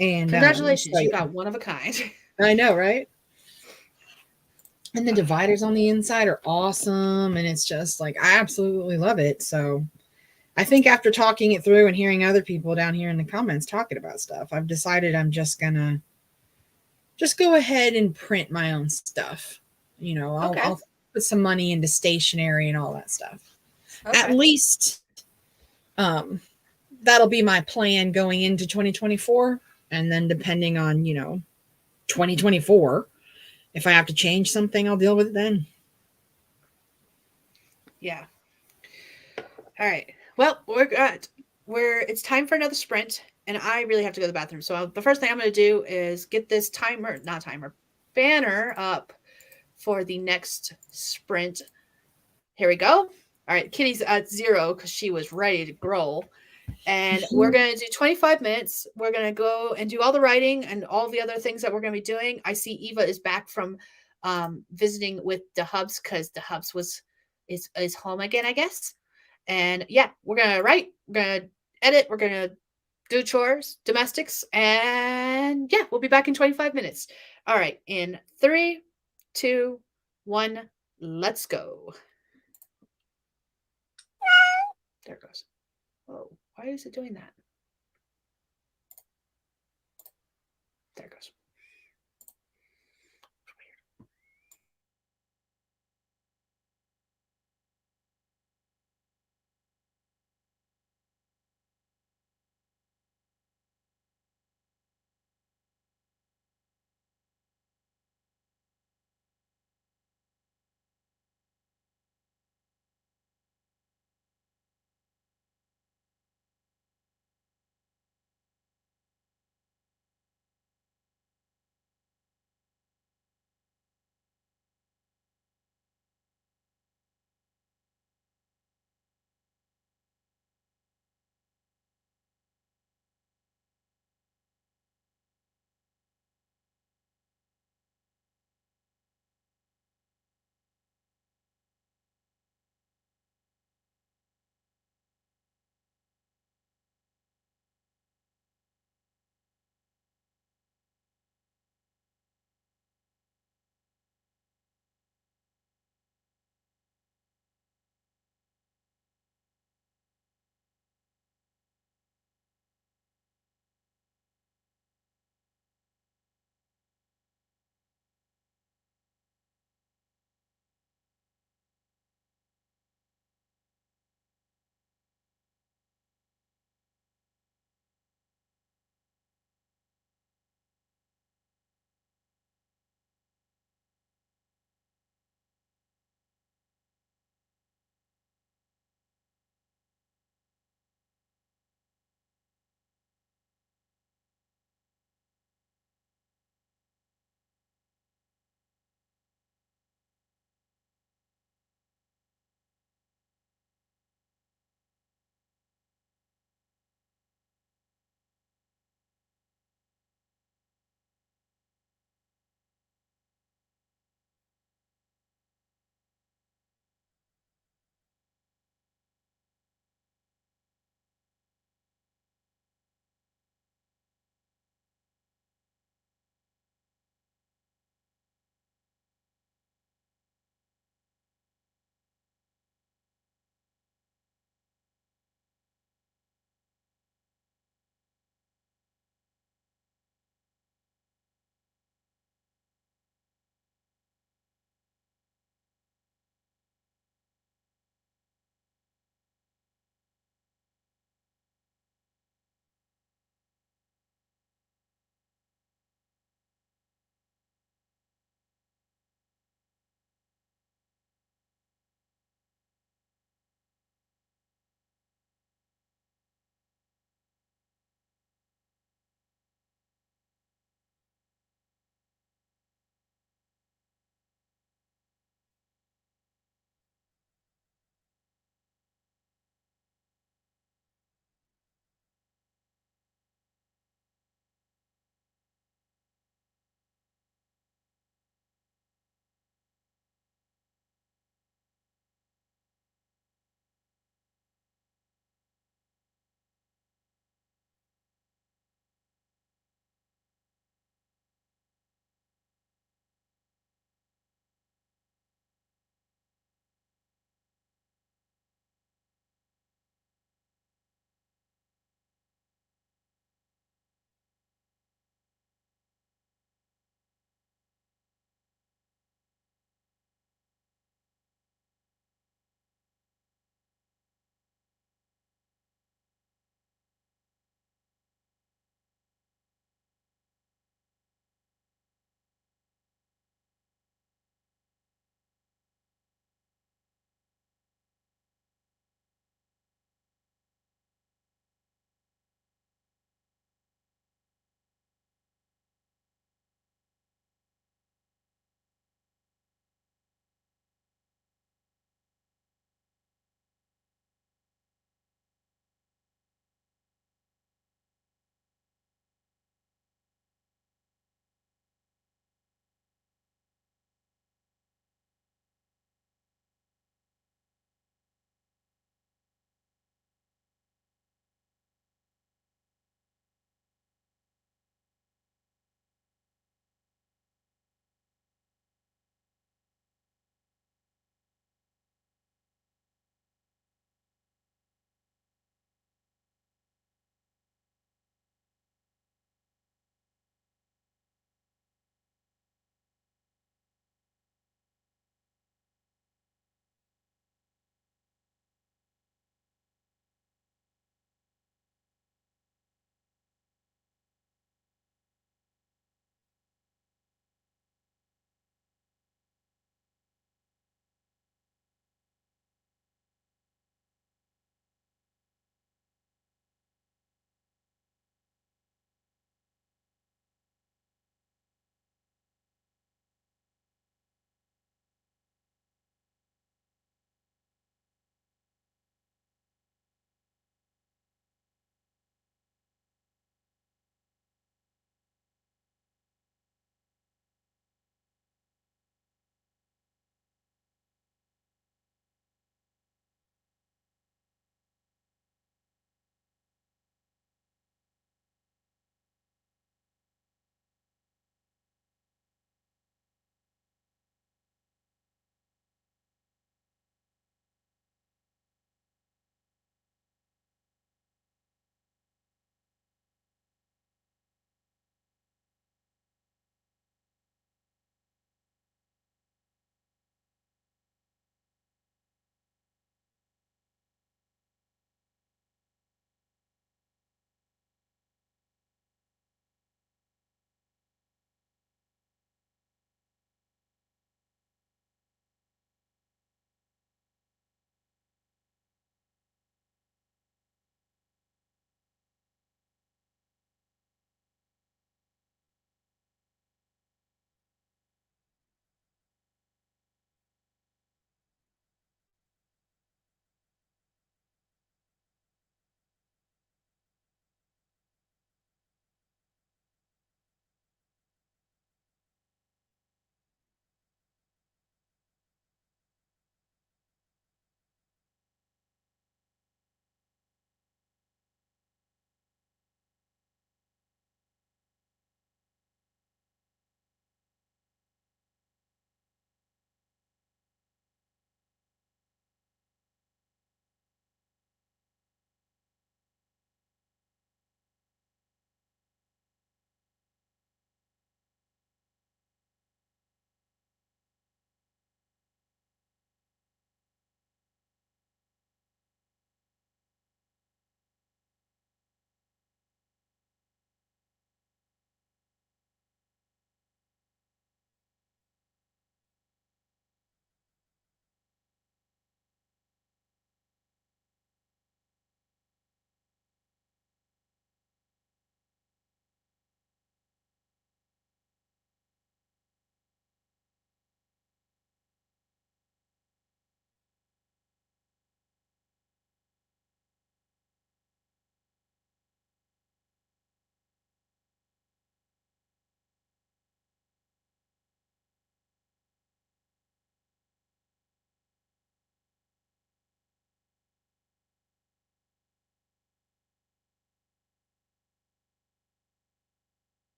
And so Congratulations, you yeah, got one of a kind. I know, right? And the dividers on the inside are awesome, and it's just like I absolutely love it. So I think after talking it through and hearing other people down here in the comments talking about stuff, I've decided I'm just gonna just go ahead and print my own stuff. I'll, Okay. I'll put some money into stationery and all that stuff. At Okay. least um, that'll be my plan going into 2024. And then depending on, 2024, if I have to change something, I'll deal with it then. Yeah. All right. Well, it's time for another sprint, and I really have to go to the bathroom. So the first thing I'm going to do is get this not timer, banner up for the next sprint. Here we go. All right, Kitty's at 0 because she was ready to growl. And we're going to do 25 minutes. We're going to go and do all the writing and all the other things that we're going to be doing. I see Eva is back from visiting with the Hubs because the Hubs is home again, I guess. And yeah, we're going to write, we're going to edit, we're going to do chores, domestics, and yeah, we'll be back in 25 minutes. All right, in 3, 2, 1, let's go. There it goes. Oh, why is it doing that? There it goes.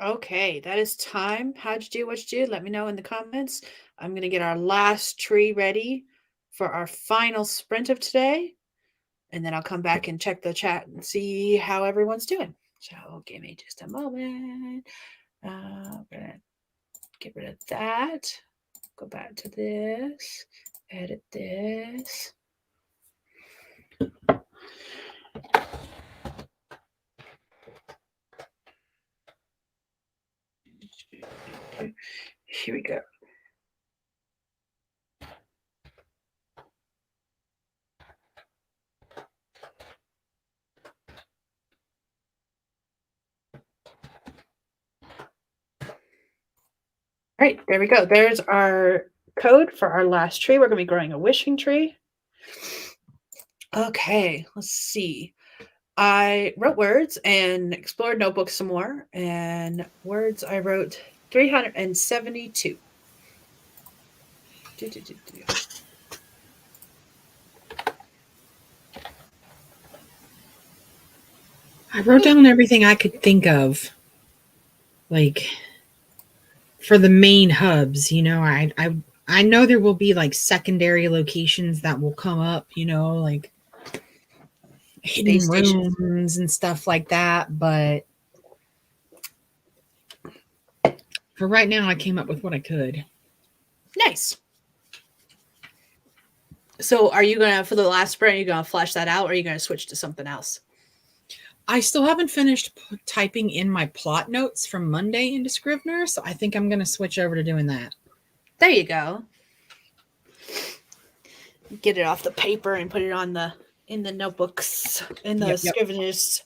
Okay, that is time. How'd you do? What you do? Let me know in the comments. I'm gonna get our last tree ready for our final sprint of today, and then I'll come back and check the chat and see how everyone's doing. So give me just a moment. I'm gonna get rid of that. Go back to this. Edit this. Here we go. All right, there we go. There's our code for our last tree. We're going to be growing a wishing tree. Okay, let's see. I wrote words and explored notebooks some more. And words I wrote 372. I wrote down everything I could think of, like for the main hubs. You know, I know there will be like secondary locations that will come up. You know, like hidden rooms and stuff like that. But for right now, I came up with what I could. Nice. So are you going to, for the last sprint, are you going to flesh that out, or are you going to switch to something else? I still haven't finished typing in my plot notes from Monday into Scrivener, so I think I'm going to switch over to doing that. There you go. Get it off the paper and put it on in the notebooks, in the Scriveners.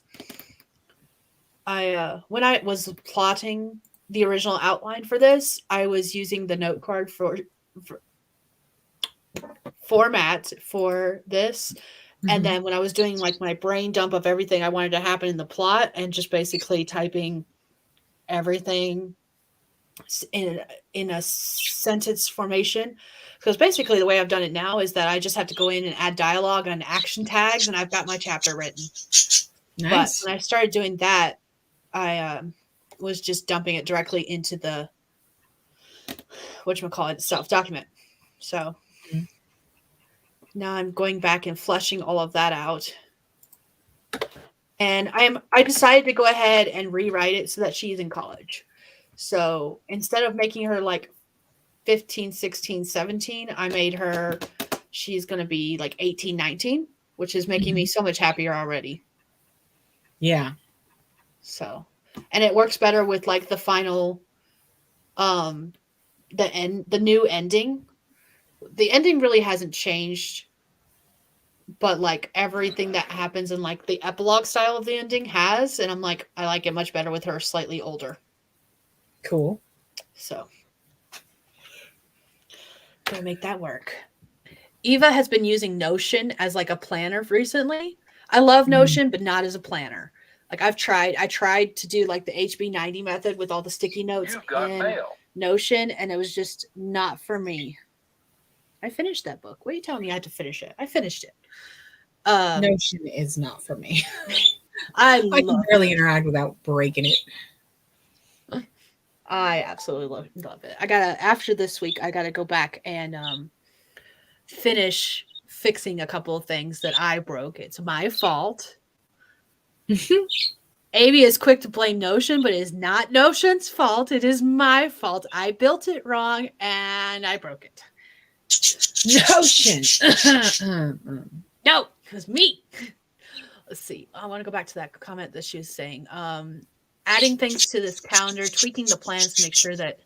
When I was plotting the original outline for this, I was using the note card for format for this. Mm-hmm. And then when I was doing like my brain dump of everything I wanted to happen in the plot, and just basically typing everything in a sentence formation. Because basically the way I've done it now is that I just have to go in and add dialogue and action tags, and I've got my chapter written. Nice. But when I started doing that, I was just dumping it directly into the whatchamacallit self-document. So now I'm going back and fleshing all of that out. And I decided to go ahead and rewrite it so that she's in college. So instead of making her like 15, 16, 17, I made her, she's going to be like 18, 19, which is making me so much happier already. Yeah. So, and it works better with like the final, the new ending. The ending really hasn't changed, but like everything that happens in like the epilogue style of the ending has, and I'm like, I like it much better with her slightly older. Cool. So gonna make that work. Eva has been using Notion as like a planner recently. I love Notion, but not as a planner. Like I tried to do like the HB90 method with all the sticky notes in Notion, and it was just not for me. I finished that book. What are you telling me I had to finish it? I finished it. Notion is not for me. I can barely interact without breaking it. I absolutely love it. After this week, I gotta go back and finish fixing a couple of things that I broke. It's my fault. Amy is quick to blame Notion, but it is not Notion's fault. It is my fault. I built it wrong and I broke it. Notion. No, it was me. Let's see. I want to go back to that comment that she was saying. Adding things to this calendar, tweaking the plans to make sure that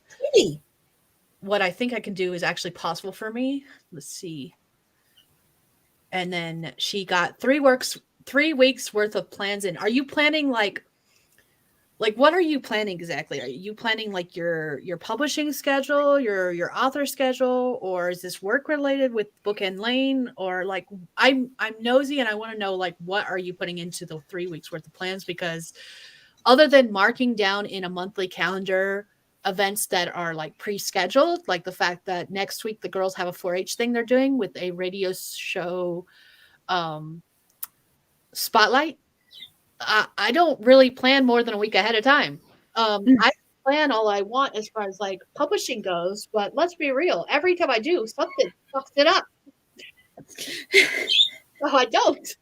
what I think I can do is actually possible for me. Let's see. And then she got 3 weeks worth of plans in. Are you planning like what are you planning exactly? Are you planning like your publishing schedule, your author schedule, or is this work related with Bookend Lane? Or like I'm nosy and I want to know like what are you putting into the 3 weeks worth of plans? Because other than marking down in a monthly calendar events that are like pre-scheduled, like the fact that next week the girls have a 4-H thing they're doing with a radio show spotlight. I don't really plan more than a week ahead of time. I plan all I want as far as like publishing goes, but let's be real. Every time I do, something fucks it up. So I don't.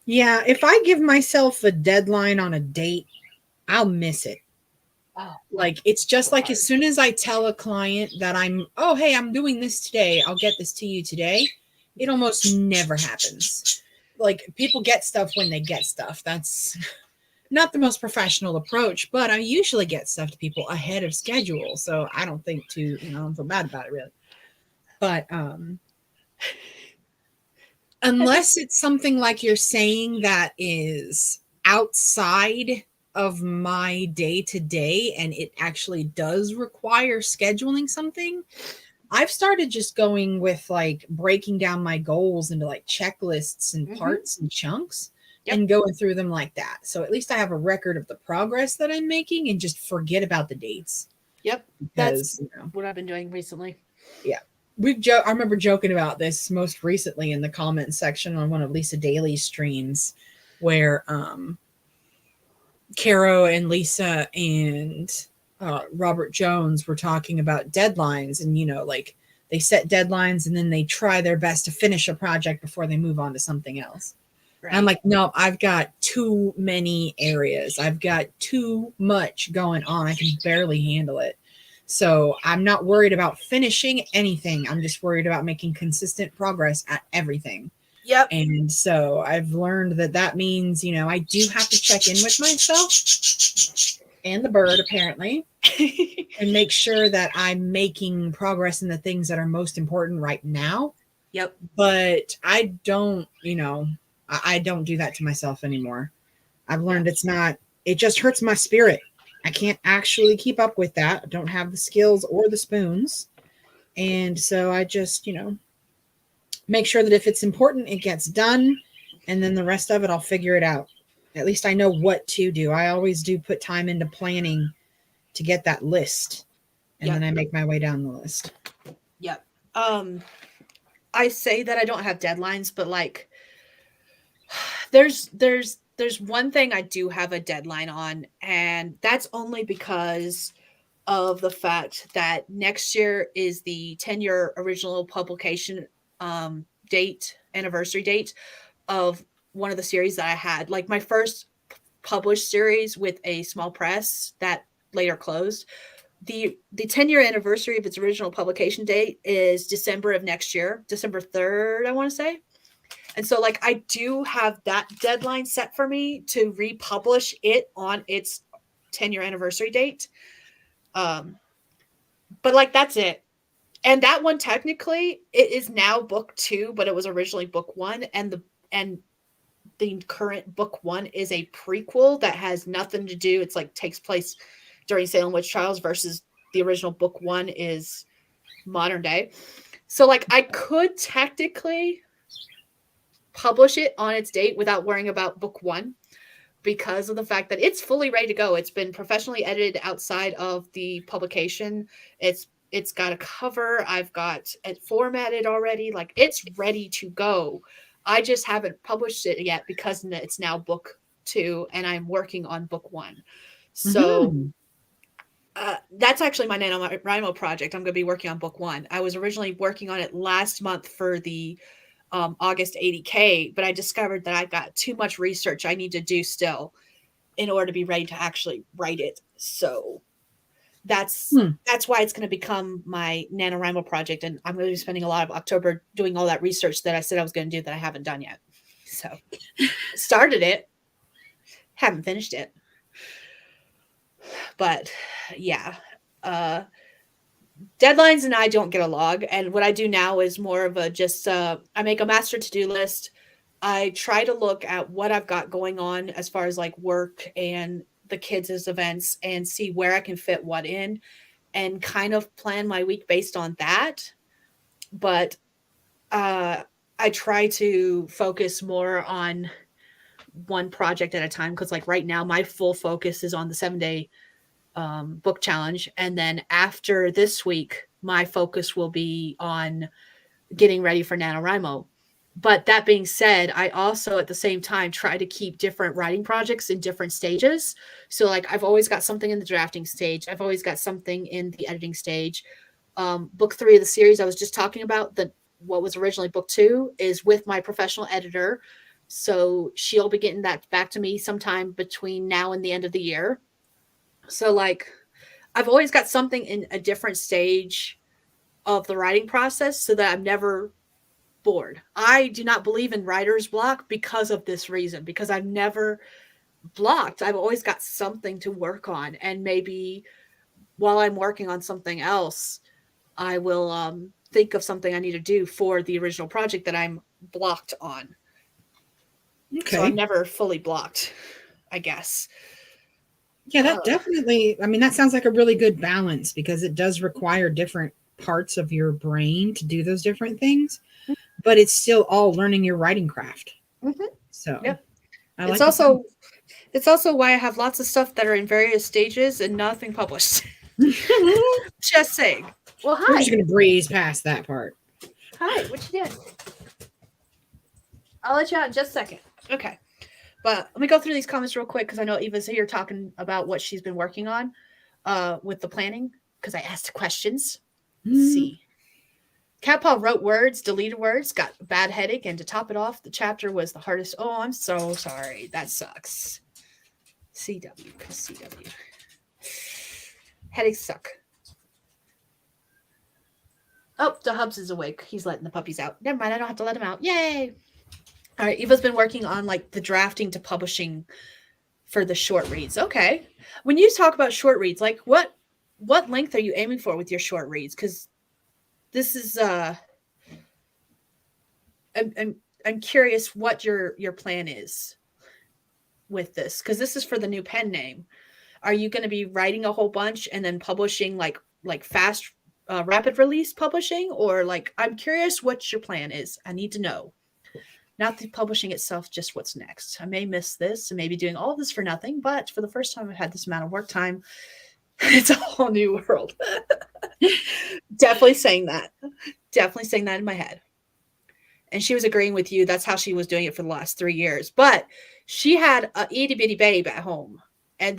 Yeah, if I give myself a deadline on a date, I'll miss it. Oh, Like it's just so like hard. as soon as I tell a client that oh hey, I'm doing this today, I'll get this to you today, it almost never happens. Like people get stuff when they get stuff. That's not the most professional approach, but I usually get stuff to people ahead of schedule. So I don't think I don't feel bad about it really. But unless it's something like you're saying that is outside of my day to day and it actually does require scheduling something, I've started just going with like breaking down my goals into like checklists and parts and chunks and going through them like that. So at least I have a record of the progress that I'm making and just forget about the dates. Yep. Because, That's what I've been doing recently. Yeah. I remember joking about this most recently in the comments section on one of Lisa Daly's streams where Caro and Lisa and Robert Jones were talking about deadlines and, like they set deadlines and then they try their best to finish a project before they move on to something else. Right. And I'm like, no, I've got too many areas. I've got too much going on. I can barely handle it. So I'm not worried about finishing anything. I'm just worried about making consistent progress at everything. Yep. And so I've learned that means, I do have to check in with myself and the bird, apparently, and make sure that I'm making progress in the things that are most important right now. Yep. But I don't, I don't do that to myself anymore. I've learned it just hurts my spirit. I can't actually keep up with that. I don't have the skills or the spoons. And so I just, make sure that if it's important, it gets done. And then the rest of it, I'll figure it out. At least I know what to do. I always do put time into planning to get that list. And then I make my way down the list. Yep. I say that I don't have deadlines, but like there's one thing I do have a deadline on, and that's only because of the fact that next year is the 10-year original publication anniversary date of one of the series that I had. Like my first published series with a small press that later closed. The 10-year anniversary of its original publication date is December of next year, December 3rd, I want to say. And so like I do have that deadline set for me to republish it on its 10-year anniversary date. But like that's it. And that one technically it is now book 2, but it was originally book 1, and the current book 1 is a prequel that has nothing to do. It's like takes place during Salem witch trials versus the original book 1 is modern day. So like I could technically publish it on its date without worrying about book 1 because of the fact that it's fully ready to go. It's been professionally edited outside of the publication. It's got a cover. I've got it formatted already. Like it's ready to go. I just haven't published it yet because it's now book 2 and I'm working on book 1. So that's actually my NaNoWriMo project. I'm going to be working on book 1. I was originally working on it last month for the August 80K, but I discovered that I've got too much research I need to do still in order to be ready to actually write it. So that's why it's going to become my NaNoWriMo project. And I'm going to be spending a lot of October doing all that research that I said I was going to do that I haven't done yet. So started it, haven't finished it. But yeah, deadlines and I don't get a log. And what I do now is more of a just, I make a master to-do list. I try to look at what I've got going on as far as like work and the kids' events and see where I can fit what in and kind of plan my week based on that. But I try to focus more on one project at a time because like right now my full focus is on the 7-day book challenge. And then after this week, my focus will be on getting ready for NaNoWriMo. But that being said, I also at the same time try to keep different writing projects in different stages. So like I've always got something in the drafting stage. I've always got something in the editing stage. Book 3 of the series I was just talking about, the what was originally book 2, is with my professional editor. So she'll be getting that back to me sometime between now and the end of the year. So like I've always got something in a different stage of the writing process so that I'm never bored. I do not believe in writer's block because of this reason, because I've never blocked. I've always got something to work on. And maybe while I'm working on something else, I will think of something I need to do for the original project that I'm blocked on. So I'm Okay. never fully blocked, I guess. Yeah, that definitely, I mean, that sounds like a really good balance because it does require different parts of your brain to do those different things, but it's still all learning your writing craft. Mhm. So Yep. I It's like the also balance. it's also why I have lots of stuff that are in various stages and nothing published. Just saying. Well, We're just hi. going to breeze past that part. Hi. What you doing? I'll let you out in just a second. Okay. But let me go through these comments real quick because I know Eva's here talking about what she's been working on with the planning because I asked questions. Let's see. Cat Paw wrote words, deleted words, got a bad headache, and to top it off, the chapter was the hardest. Oh, I'm so sorry. That sucks. CW, CW. Headaches suck. Oh, the Hubs is awake. He's letting the puppies out. Never mind, I don't have to let him out. Yay! All right, Eva's been working on like the drafting to publishing for the short reads. Okay. When you talk about short reads, like what length are you aiming for with your short reads? Because this is I'm curious what your plan is with this because this is for the new pen name. Are you going to be writing a whole bunch and then publishing like fast rapid release publishing, or like I'm curious what your plan is. I need to know. Not the publishing itself, just what's next. I may miss this and maybe doing all of this for nothing, but for the first time I've had this amount of work time, it's a whole new world. Definitely saying that. Definitely saying that in my head. And she was agreeing with you. That's how she was doing it for the last 3 years. But she had a itty bitty babe at home, and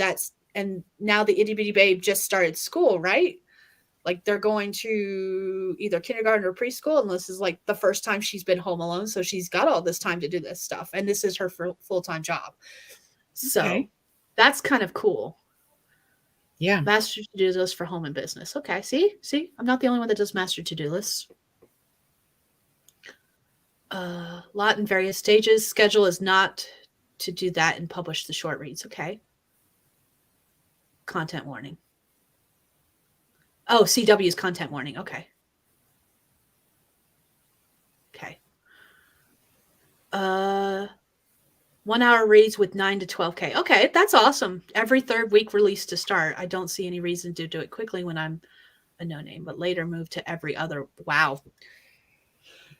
now the itty bitty babe just started school, right? Like they're going to either kindergarten or preschool, and this is like the first time she's been home alone. So she's got all this time to do this stuff, and this is her full time job. So Okay. that's kind of cool. Yeah. Master to do list for home and business. Okay, see, I'm not the only one that does master to do lists. Lot in various stages. Schedule is not to do that and publish the short reads. Okay. Content warning. Oh, CW's content warning. Okay. Okay. Uh, 1 hour reads with 9 to 12K. Okay, that's awesome. Every third week release to start. I don't see any reason to do it quickly when I'm a no name, but later move to every other. Wow.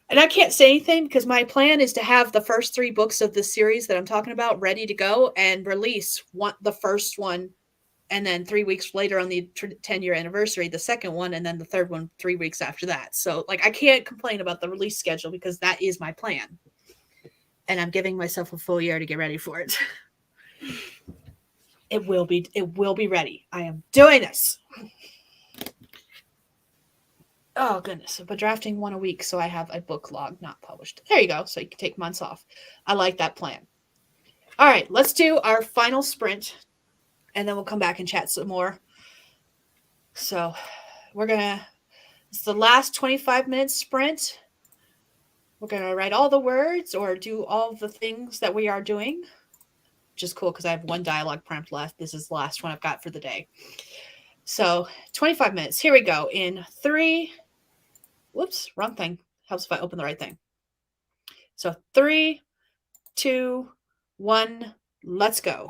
And I can't say anything because my plan is to have the first 3 books of this series that I'm talking about ready to go and release the first one, and then 3 weeks later on the 10-year anniversary, the second one, and then the third one 3 weeks after that. So like I can't complain about the release schedule because that is my plan. And I'm giving myself a full year to get ready for it. It will be ready. I am doing this. Oh goodness. But drafting 1 a week, so I have a book log not published. There you go. So you can take months off. I like that plan. All right, let's do our final sprint and then we'll come back and chat some more. So it's the last 25-minute sprint. We're gonna write all the words or do all the things that we are doing, which is cool because I have 1 dialogue prompt left. This is the last one I've got for the day. So 25 minutes. Here we go. In 3. Whoops, wrong thing. Helps if I open the right thing. So 3, 2, 1, let's go.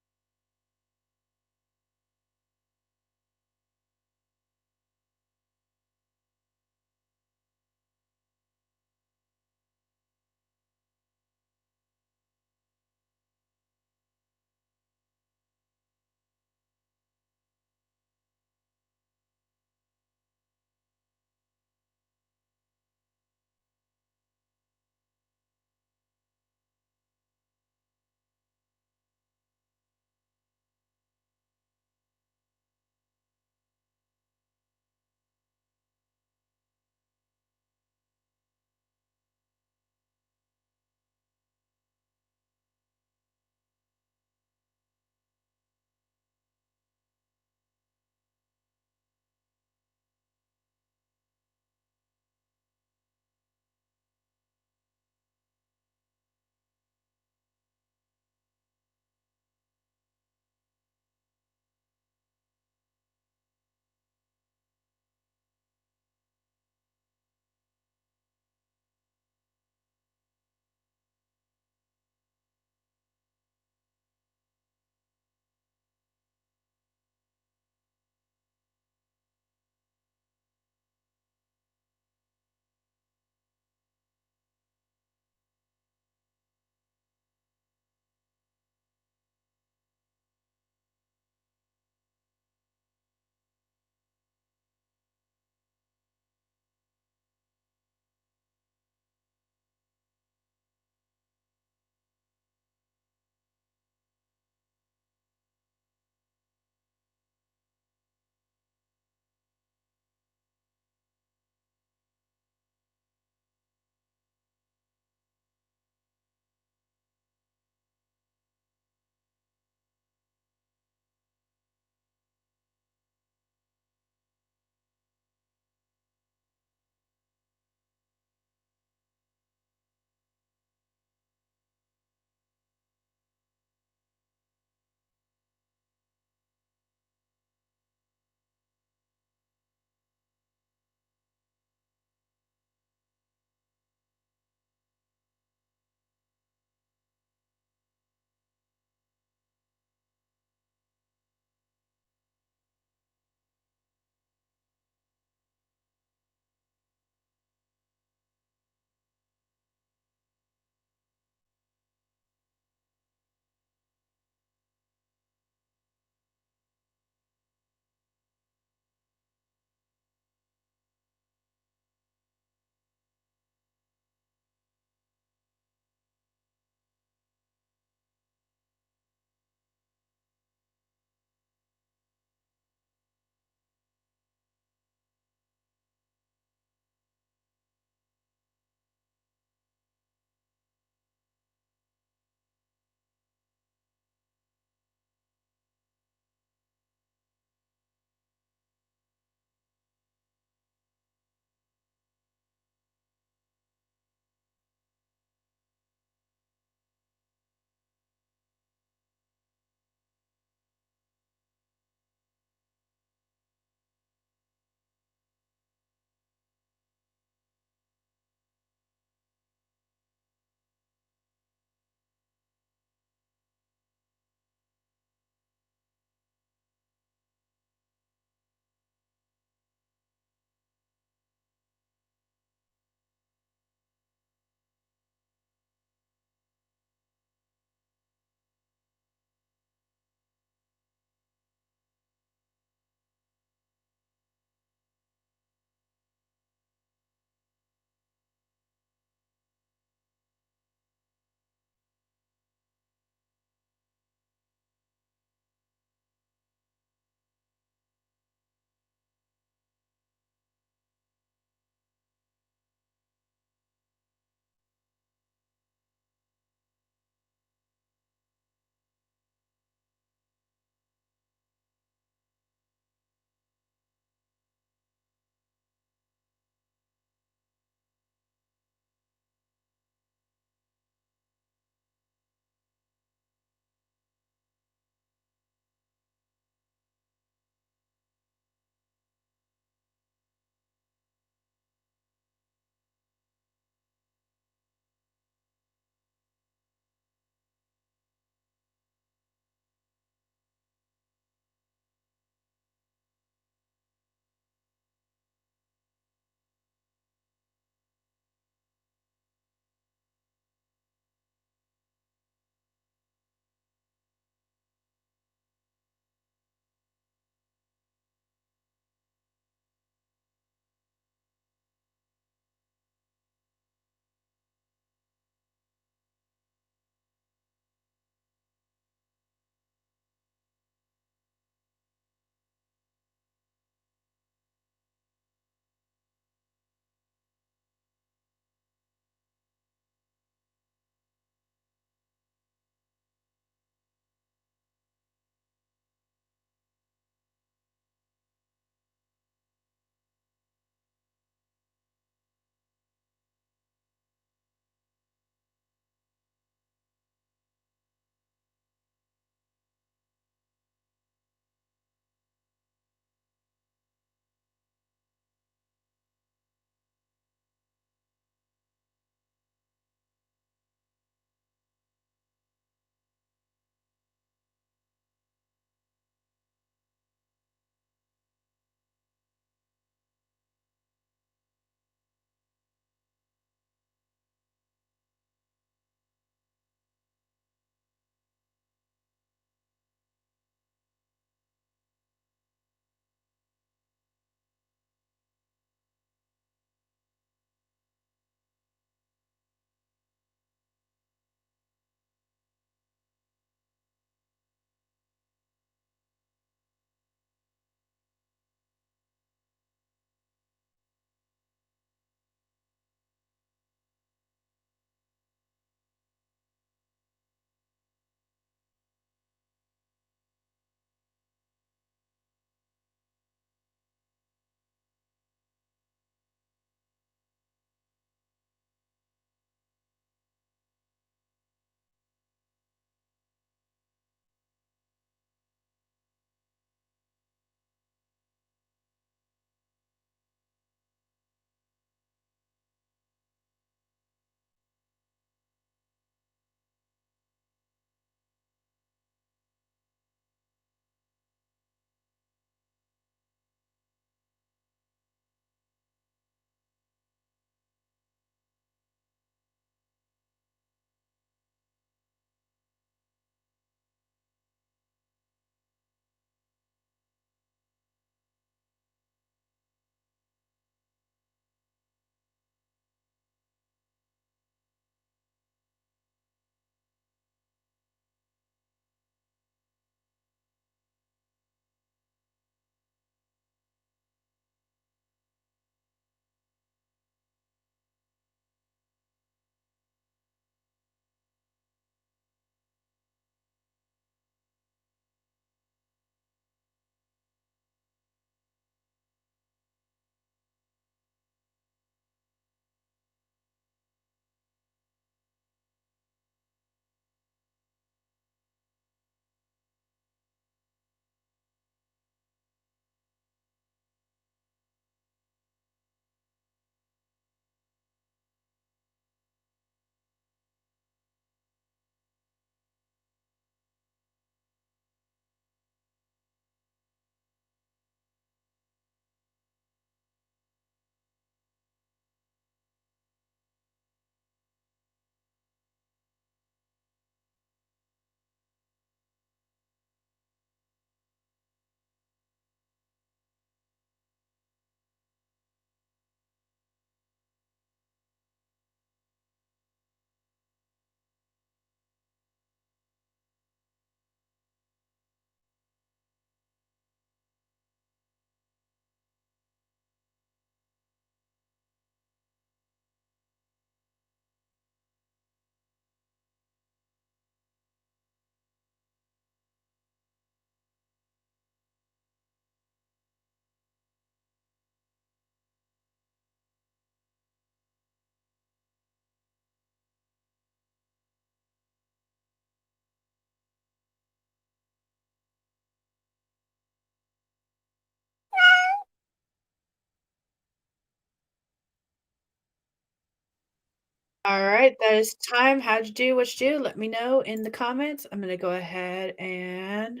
All right, that is time. How'd you do? What you do? Let me know in the comments. I'm gonna go ahead and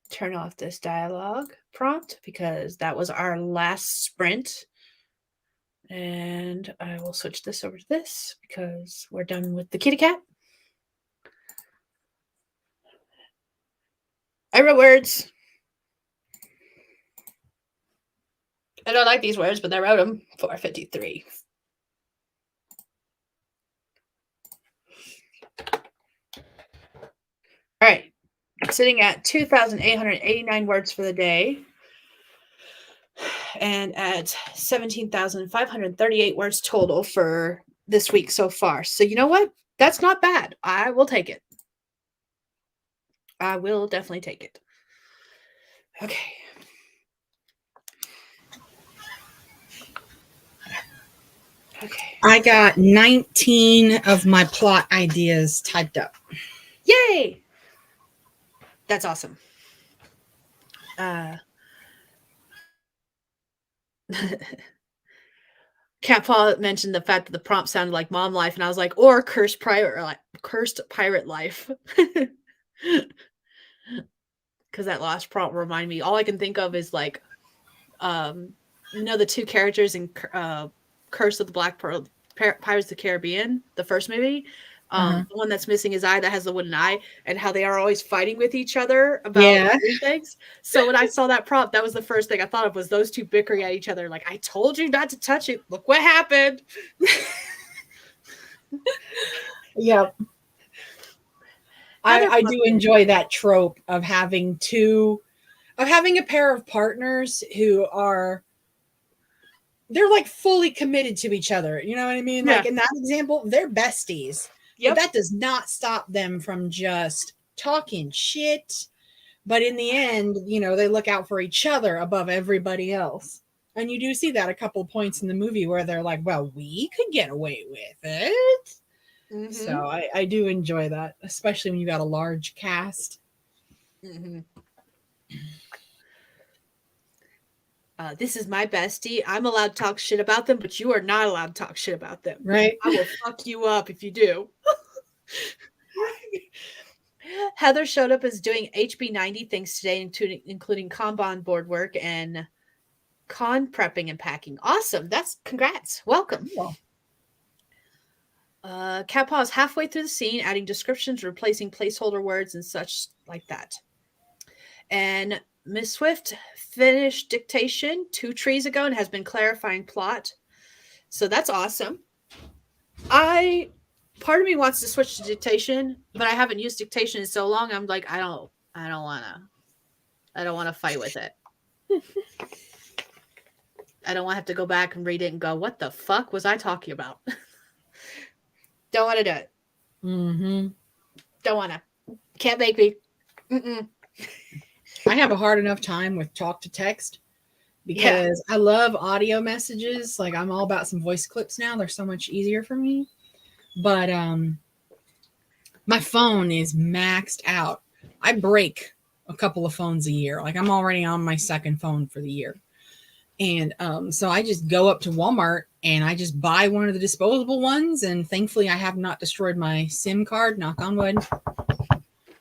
turn off this dialogue prompt because that was our last sprint. And I will switch this over to this because we're done with the kitty cat. I wrote words. I don't like these words, but I wrote them. 453. All right. Sitting at 2,889 words for the day. And at 17,538 words total for this week so far. So you know what? That's not bad. I will take it. I will definitely take it. Okay. Okay. I got 19 of my plot ideas typed up. Yay! That's awesome. Cat Paw mentioned the fact that the prompt sounded like mom life, and I was like, or cursed pirate life. Because that last prompt reminded me. All I can think of is like, the two characters in Curse of the Black Pearl, Pirates of the Caribbean, the first movie. The one that's missing his eye that has the wooden eye, and how they are always fighting with each other about things. So when I saw that prompt, that was the first thing I thought of was those two bickering at each other. Like, I told you not to touch it. Look what happened. Yep. I do enjoy that trope of having a pair of partners who they're like fully committed to each other. You know what I mean? Yeah. Like in that example, they're besties. Yep. But that does not stop them from just talking shit. But in the end, they look out for each other above everybody else. And you do see that a couple points in the movie where they're like, well, we could get away with it. Mm-hmm. So I do enjoy that, especially when you got a large cast. Mm-hmm. This is my bestie. I'm allowed to talk shit about them, but you are not allowed to talk shit about them. Right. I will fuck you up if you do. Heather showed up as doing HB90 things today, including Kanban board work and con prepping and packing. Awesome. That's congrats. Welcome. Cool. Cat Paw is halfway through the scene, adding descriptions, replacing placeholder words and such like that. And Miss Swift finished dictation 2 trees ago and has been clarifying plot. So that's awesome. Part of me wants to switch to dictation, but I haven't used dictation in so long. I'm like, I don't want to fight with it. I don't want to have to go back and read it and go, what the fuck was I talking about? Don't want to do it. Mm-hmm. Don't want to. Can't make me. Mm-mm. I have a hard enough time with talk to text because I love audio messages. Like I'm all about some voice clips now. They're so much easier for me. But my phone is maxed out. I break a couple of phones a year. Like I'm already on my second phone for the year. And so I just go up to Walmart and I just buy one of the disposable ones. And thankfully I have not destroyed my SIM card, knock on wood,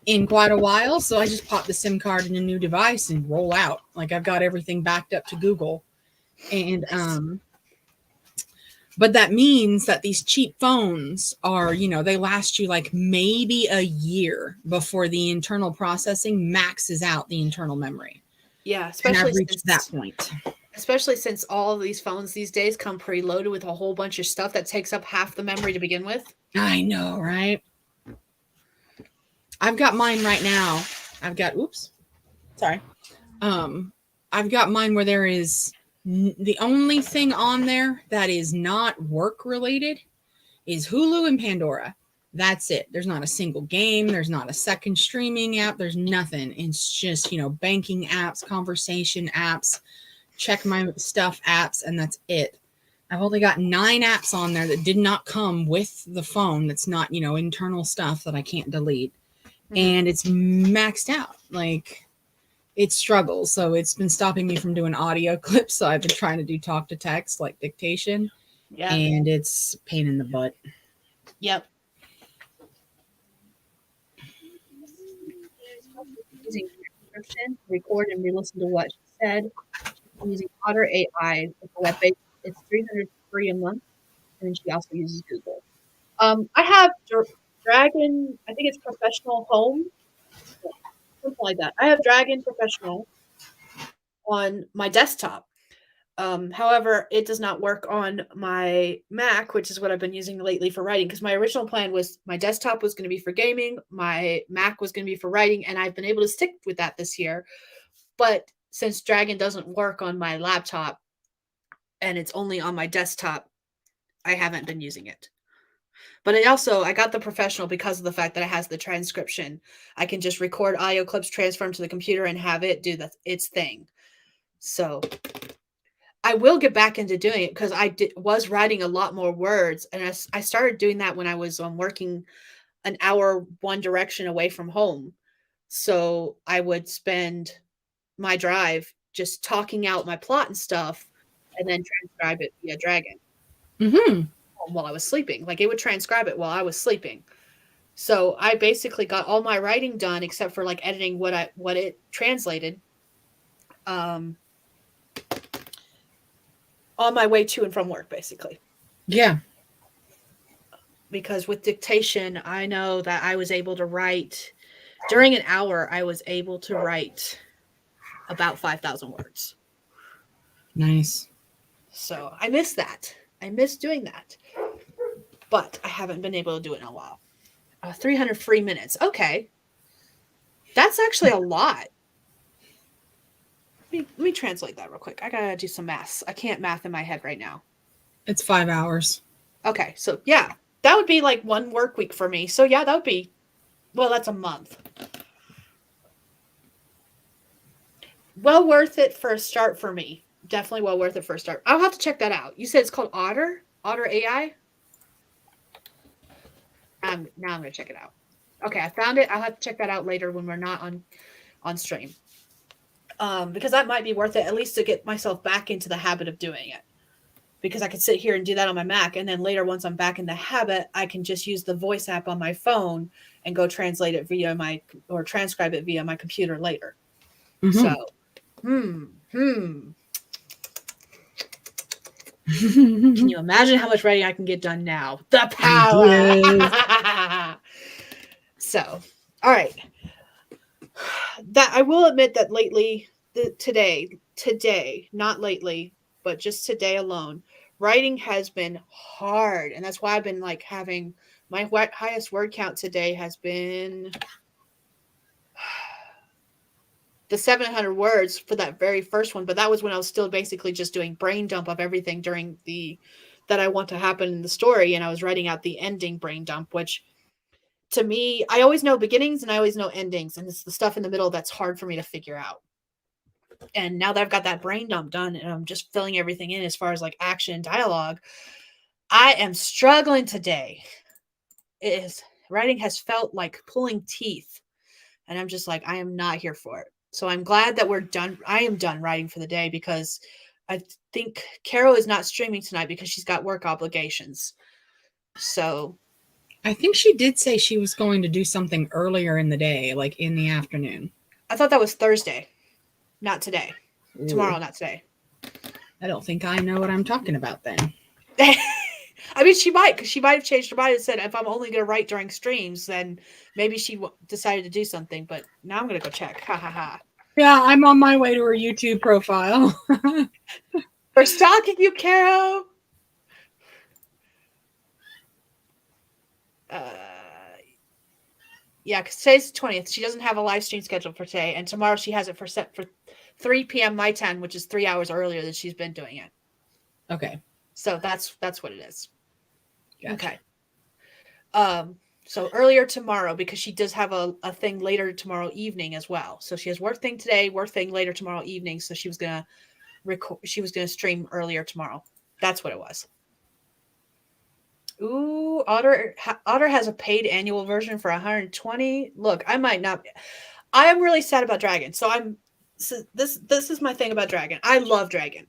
in quite a while. So I just pop the SIM card in a new device and roll out. Like I've got everything backed up to Google. And but that means that these cheap phones are, they last you like maybe a year before the internal processing maxes out the internal memory. Yeah, especially I've reached that point. Especially since all of these phones these days come preloaded with a whole bunch of stuff that takes up half the memory to begin with. I know, right? I've got mine right now. I've got mine where there is the only thing on there that is not work related is Hulu and Pandora. That's it. There's not a single game. There's not a second streaming app. There's nothing. It's just, banking apps, conversation apps, check my stuff apps, and that's it. I've only got 9 apps on there that did not come with the phone. That's not, internal stuff that I can't delete. Mm-hmm. And it's maxed out. Like it struggles. So it's been stopping me from doing audio clips. So I've been trying to do talk to text, like dictation. Yeah. and it's a pain in the butt. Yep. Using transcription, record and re-listen to what she said. I'm using Otter AI. It's a web-based. It's 300 free a month, and then she also uses Google. I have Dragon. I think it's Professional Home, something like that. I have Dragon Professional on my desktop. However, it does not work on my Mac, which is what I've been using lately for writing. Because my original plan was my desktop was going to be for gaming, my Mac was going to be for writing, and I've been able to stick with that this year. But since Dragon doesn't work on my laptop and it's only on my desktop, I haven't been using it. But I got the professional because of the fact that it has the transcription. I can just record audio clips, transfer them to the computer, and have it do its thing. So I will get back into doing it because was writing a lot more words, and I started doing that when I was working an hour one direction away from home. So I would spend my drive just talking out my plot and stuff, and then transcribe it via Dragon while I was sleeping. Like it would transcribe it while I was sleeping. So I basically got all my writing done except for like editing what it translated. On my way to and from work, basically. Yeah. Because with dictation, I know that I was able to write during an hour. I was able to write about 5,000 words. Nice. So I miss that. I miss doing that, but I haven't been able to do it in a while. 300 free minutes. Okay, that's actually a lot. Let me translate that real quick. I gotta do some math. I can't math in my head right now. It's 5 hours. Okay, so yeah, that would be like one work week for me. So yeah, that would be, well, that's a month. Well worth it for a start for me. Definitely well worth it for a start. I'll have to check that out. You said it's called Otter AI? Now I'm going to check it out. Okay, I found it. I'll have to check that out later when we're not on stream. Because that might be worth it, at least to get myself back into the habit of doing it. Because I could sit here and do that on my Mac, and then later, once I'm back in the habit, I can just use the voice app on my phone and go translate it or transcribe it via my computer later. So, Can you imagine how much writing I can get done now? The power! So, all right. That I will admit that lately, today, not lately, but just today alone, writing has been hard. And that's why I've been like having my highest word count today has been the 700 words for that very first one. But that was when I was still basically just doing brain dump of everything that I want to happen in the story. And I was writing out the ending brain dump, which to me, I always know beginnings and I always know endings. And it's the stuff in the middle that's hard for me to figure out. And now that I've got that brain dump done and I'm just filling everything in as far as like action and dialogue, I am struggling today. Writing has felt like pulling teeth. And I'm just like, I am not here for it. So I'm glad that we're done. I am done writing for the day because I think Carol is not streaming tonight because she's got work obligations. So I think she did say she was going to do something earlier in the day, like in the afternoon. I thought that was Thursday, not today. Ooh. Tomorrow, not today. I don't think I know what I'm talking about then. I mean, she might, because she might have changed her mind and said, if I'm only going to write during streams, then maybe she decided to do something. But now I'm going to go check. Ha ha ha. Yeah, I'm on my way to her YouTube profile. We're stalking you, Caro. Yeah, because today's the 20th. She doesn't have a live stream scheduled for today. And tomorrow she has it set for 3 p.m. my time, which is 3 hours earlier than she's been doing it. Okay. So that's what it is. Gotcha. Okay. So earlier tomorrow, because she does have a thing later tomorrow evening as well. So she has work thing today, work thing later tomorrow evening. So she was gonna stream earlier tomorrow. That's what it was. Ooh, Otter has a paid annual version for 120. Look, I might not. I am really sad about Dragon. So this is my thing about Dragon. I love Dragon,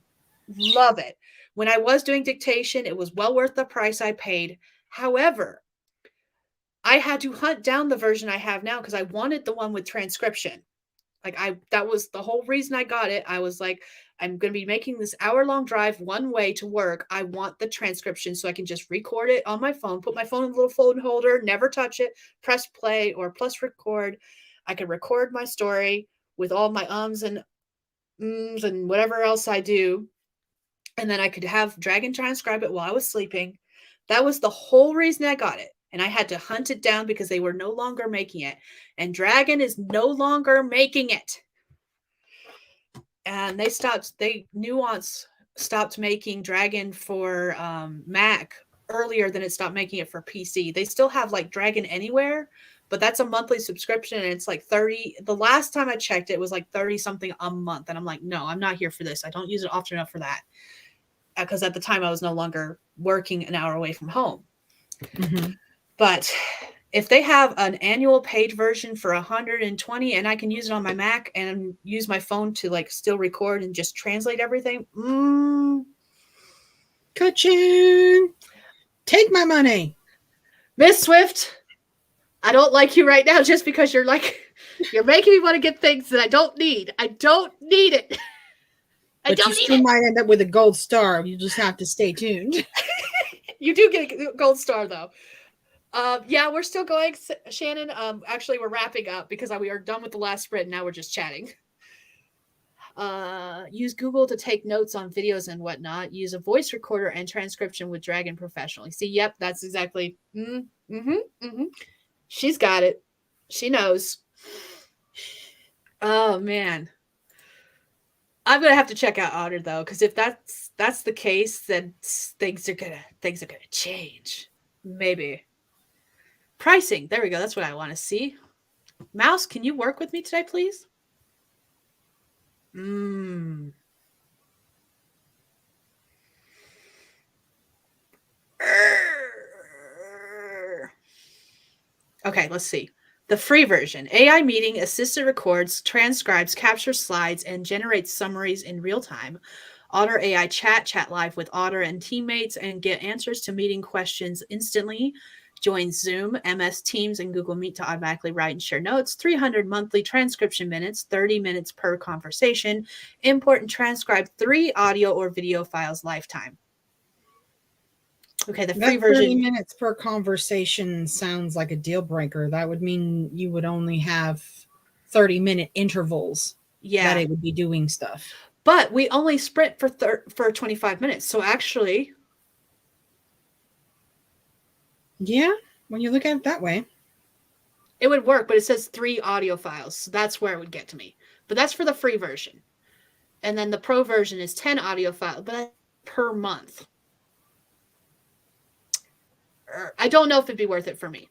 love it. When I was doing dictation, it was well worth the price I paid. However, I had to hunt down the version I have now because I wanted the one with transcription. Like that was the whole reason I got it. I was like, I'm going to be making this hour-long drive one way to work. I want the transcription so I can just record it on my phone, put my phone in a little phone holder, never touch it, press play or plus record. I could record my story with all my ums and ums and whatever else I do. And then I could have Dragon transcribe it while I was sleeping. That was the whole reason I got it. And I had to hunt it down because they were no longer making it. And Dragon is no longer making it. And Nuance stopped making Dragon for Mac earlier than it stopped making it for PC. They still have like Dragon Anywhere, but that's a monthly subscription and it's like 30. The last time I checked, it was like 30 something a month. And I'm like, no, I'm not here for this. I don't use it often enough for that. Because at the time I was no longer working an hour away from home. Mm-hmm. But if they have an annual paid version for 120 and I can use it on my Mac and use my phone to like still record and just translate everything. Ka-ching! Take my money. Miss Swift, I don't like you right now just because you're making me want to get things that I don't need. I don't need it. But you still might end up with a gold star. You just have to stay tuned. You do get a gold star though. Yeah, we're still going, Shannon. Actually, we're wrapping up because we are done with the last sprint. And now we're just chatting. Use Google to take notes on videos and whatnot. Use a voice recorder and transcription with Dragon professionally. See, yep, that's exactly. She's got it. She knows. Oh man, I'm gonna have to check out Otter though, because if that's the case, then things are gonna change. Maybe. Pricing. There we go. That's what I want to see. Mouse, can you work with me today, please? Okay, let's see. The free version. AI meeting assisted records, transcribes, captures slides, and generates summaries in real time. Otter AI chat live with Otter and teammates, and get answers to meeting questions instantly. Join Zoom, MS Teams, and Google Meet to automatically write and share notes. 300 monthly transcription minutes, 30 minutes per conversation. Import and transcribe 3 audio or video files lifetime. Okay, the free version. 30 minutes per conversation sounds like a deal breaker. That would mean you would only have 30-minute intervals. Yeah, that it would be doing stuff. But we only sprint for 25 minutes. So actually, yeah, when you look at it that way, it would work. But it says 3 audio files, so that's where it would get to me. But that's for the free version, and then the pro version is 10 audio files, but that's per month. I don't know if it'd be worth it for me.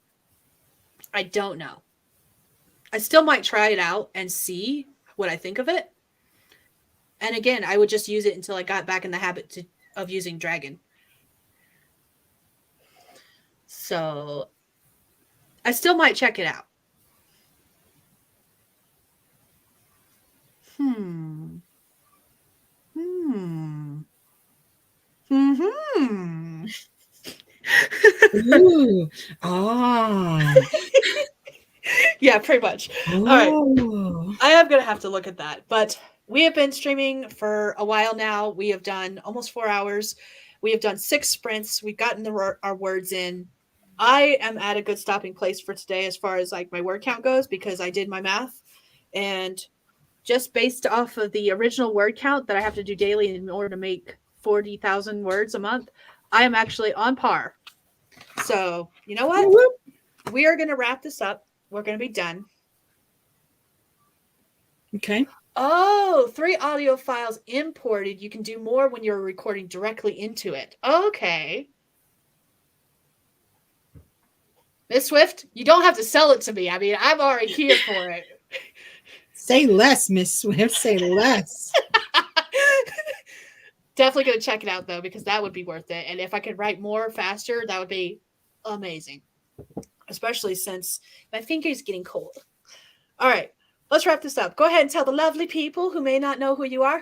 I don't know. I still might try it out and see what I think of it. And again, I would just use it until I got back in the habit of using Dragon. So I still might check it out. Ooh. Ah. Yeah, pretty much. Ooh. All right. I am going to have to look at that. But we have been streaming for a while now. We have done almost 4 hours. We have done 6 sprints. We've gotten our words in. I am at a good stopping place for today as far as like my word count goes because I did my math. And just based off of the original word count that I have to do daily in order to make 40,000 words a month, I am actually on par. So, you know what? We are going to wrap this up. We're going to be done. Okay. Oh, 3 audio files imported. You can do more when you're recording directly into it. Okay. Miss Swift, you don't have to sell it to me. I mean, I'm already here for it. Say less, Miss Swift. Say less. Definitely going to check it out, though, because that would be worth it. And if I could write more faster, that would be amazing. Especially since my finger's getting cold. All right. Let's wrap this up. Go ahead and tell the lovely people who may not know who you are.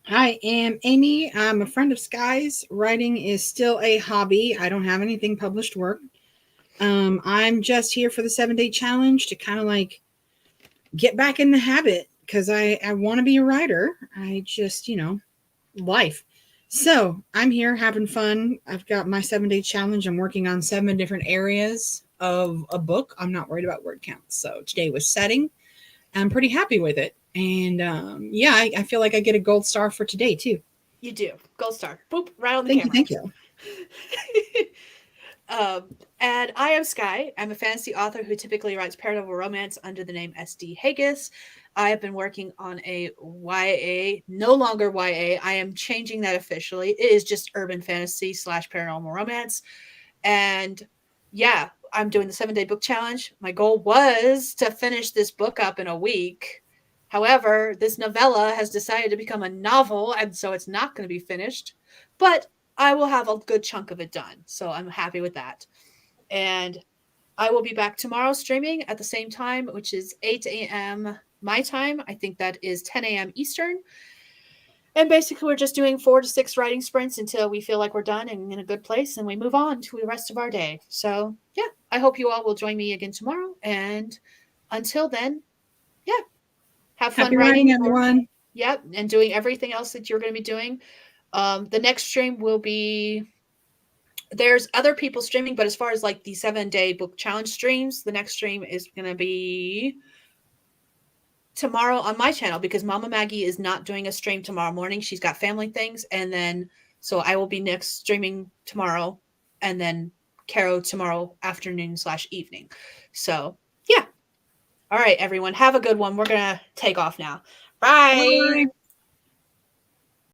I am Amy. I'm a friend of Skye's. Writing is still a hobby. I don't have anything published work. I'm just here for the 7-day challenge to kind of like get back in the habit because I want to be a writer. I just, life. So I'm here having fun. I've got my 7-day challenge. I'm working on 7 different areas of a book. I'm not worried about word counts. So today was setting. I'm pretty happy with it. And yeah, I feel like I get a gold star for today too. You do. Gold star. Boop, right on the Thank you. camera. Thank you. And I am Skye. I'm a fantasy author who typically writes paranormal romance under the name SD Hegyes. I have been working on a YA, no longer YA. I am changing that officially. It is just urban fantasy / paranormal romance. And yeah, I'm doing the 7-day book challenge. My goal was to finish this book up in a week. However, this novella has decided to become a novel, and so it's not going to be finished. But I will have a good chunk of it done. So I'm happy with that. And I will be back tomorrow streaming at the same time, which is 8 a.m. my time. I think that is 10 a.m. Eastern. And basically, we're just doing 4 to 6 writing sprints until we feel like we're done and in a good place, and we move on to the rest of our day. So, yeah, I hope you all will join me again tomorrow. And until then, yeah, have fun Happy writing. writing, everyone. Yep, and doing everything else that you're going to be doing. The next stream will be there's other people streaming, but as far as like the 7-day book challenge streams, the next stream is going to be tomorrow on my channel because Mama Maggie is not doing a stream tomorrow morning. She's got family things. And then, so I will be next streaming tomorrow and then Caro tomorrow afternoon / evening. So, yeah. All right, everyone. Have a good one. We're going to take off now. Bye. Bye.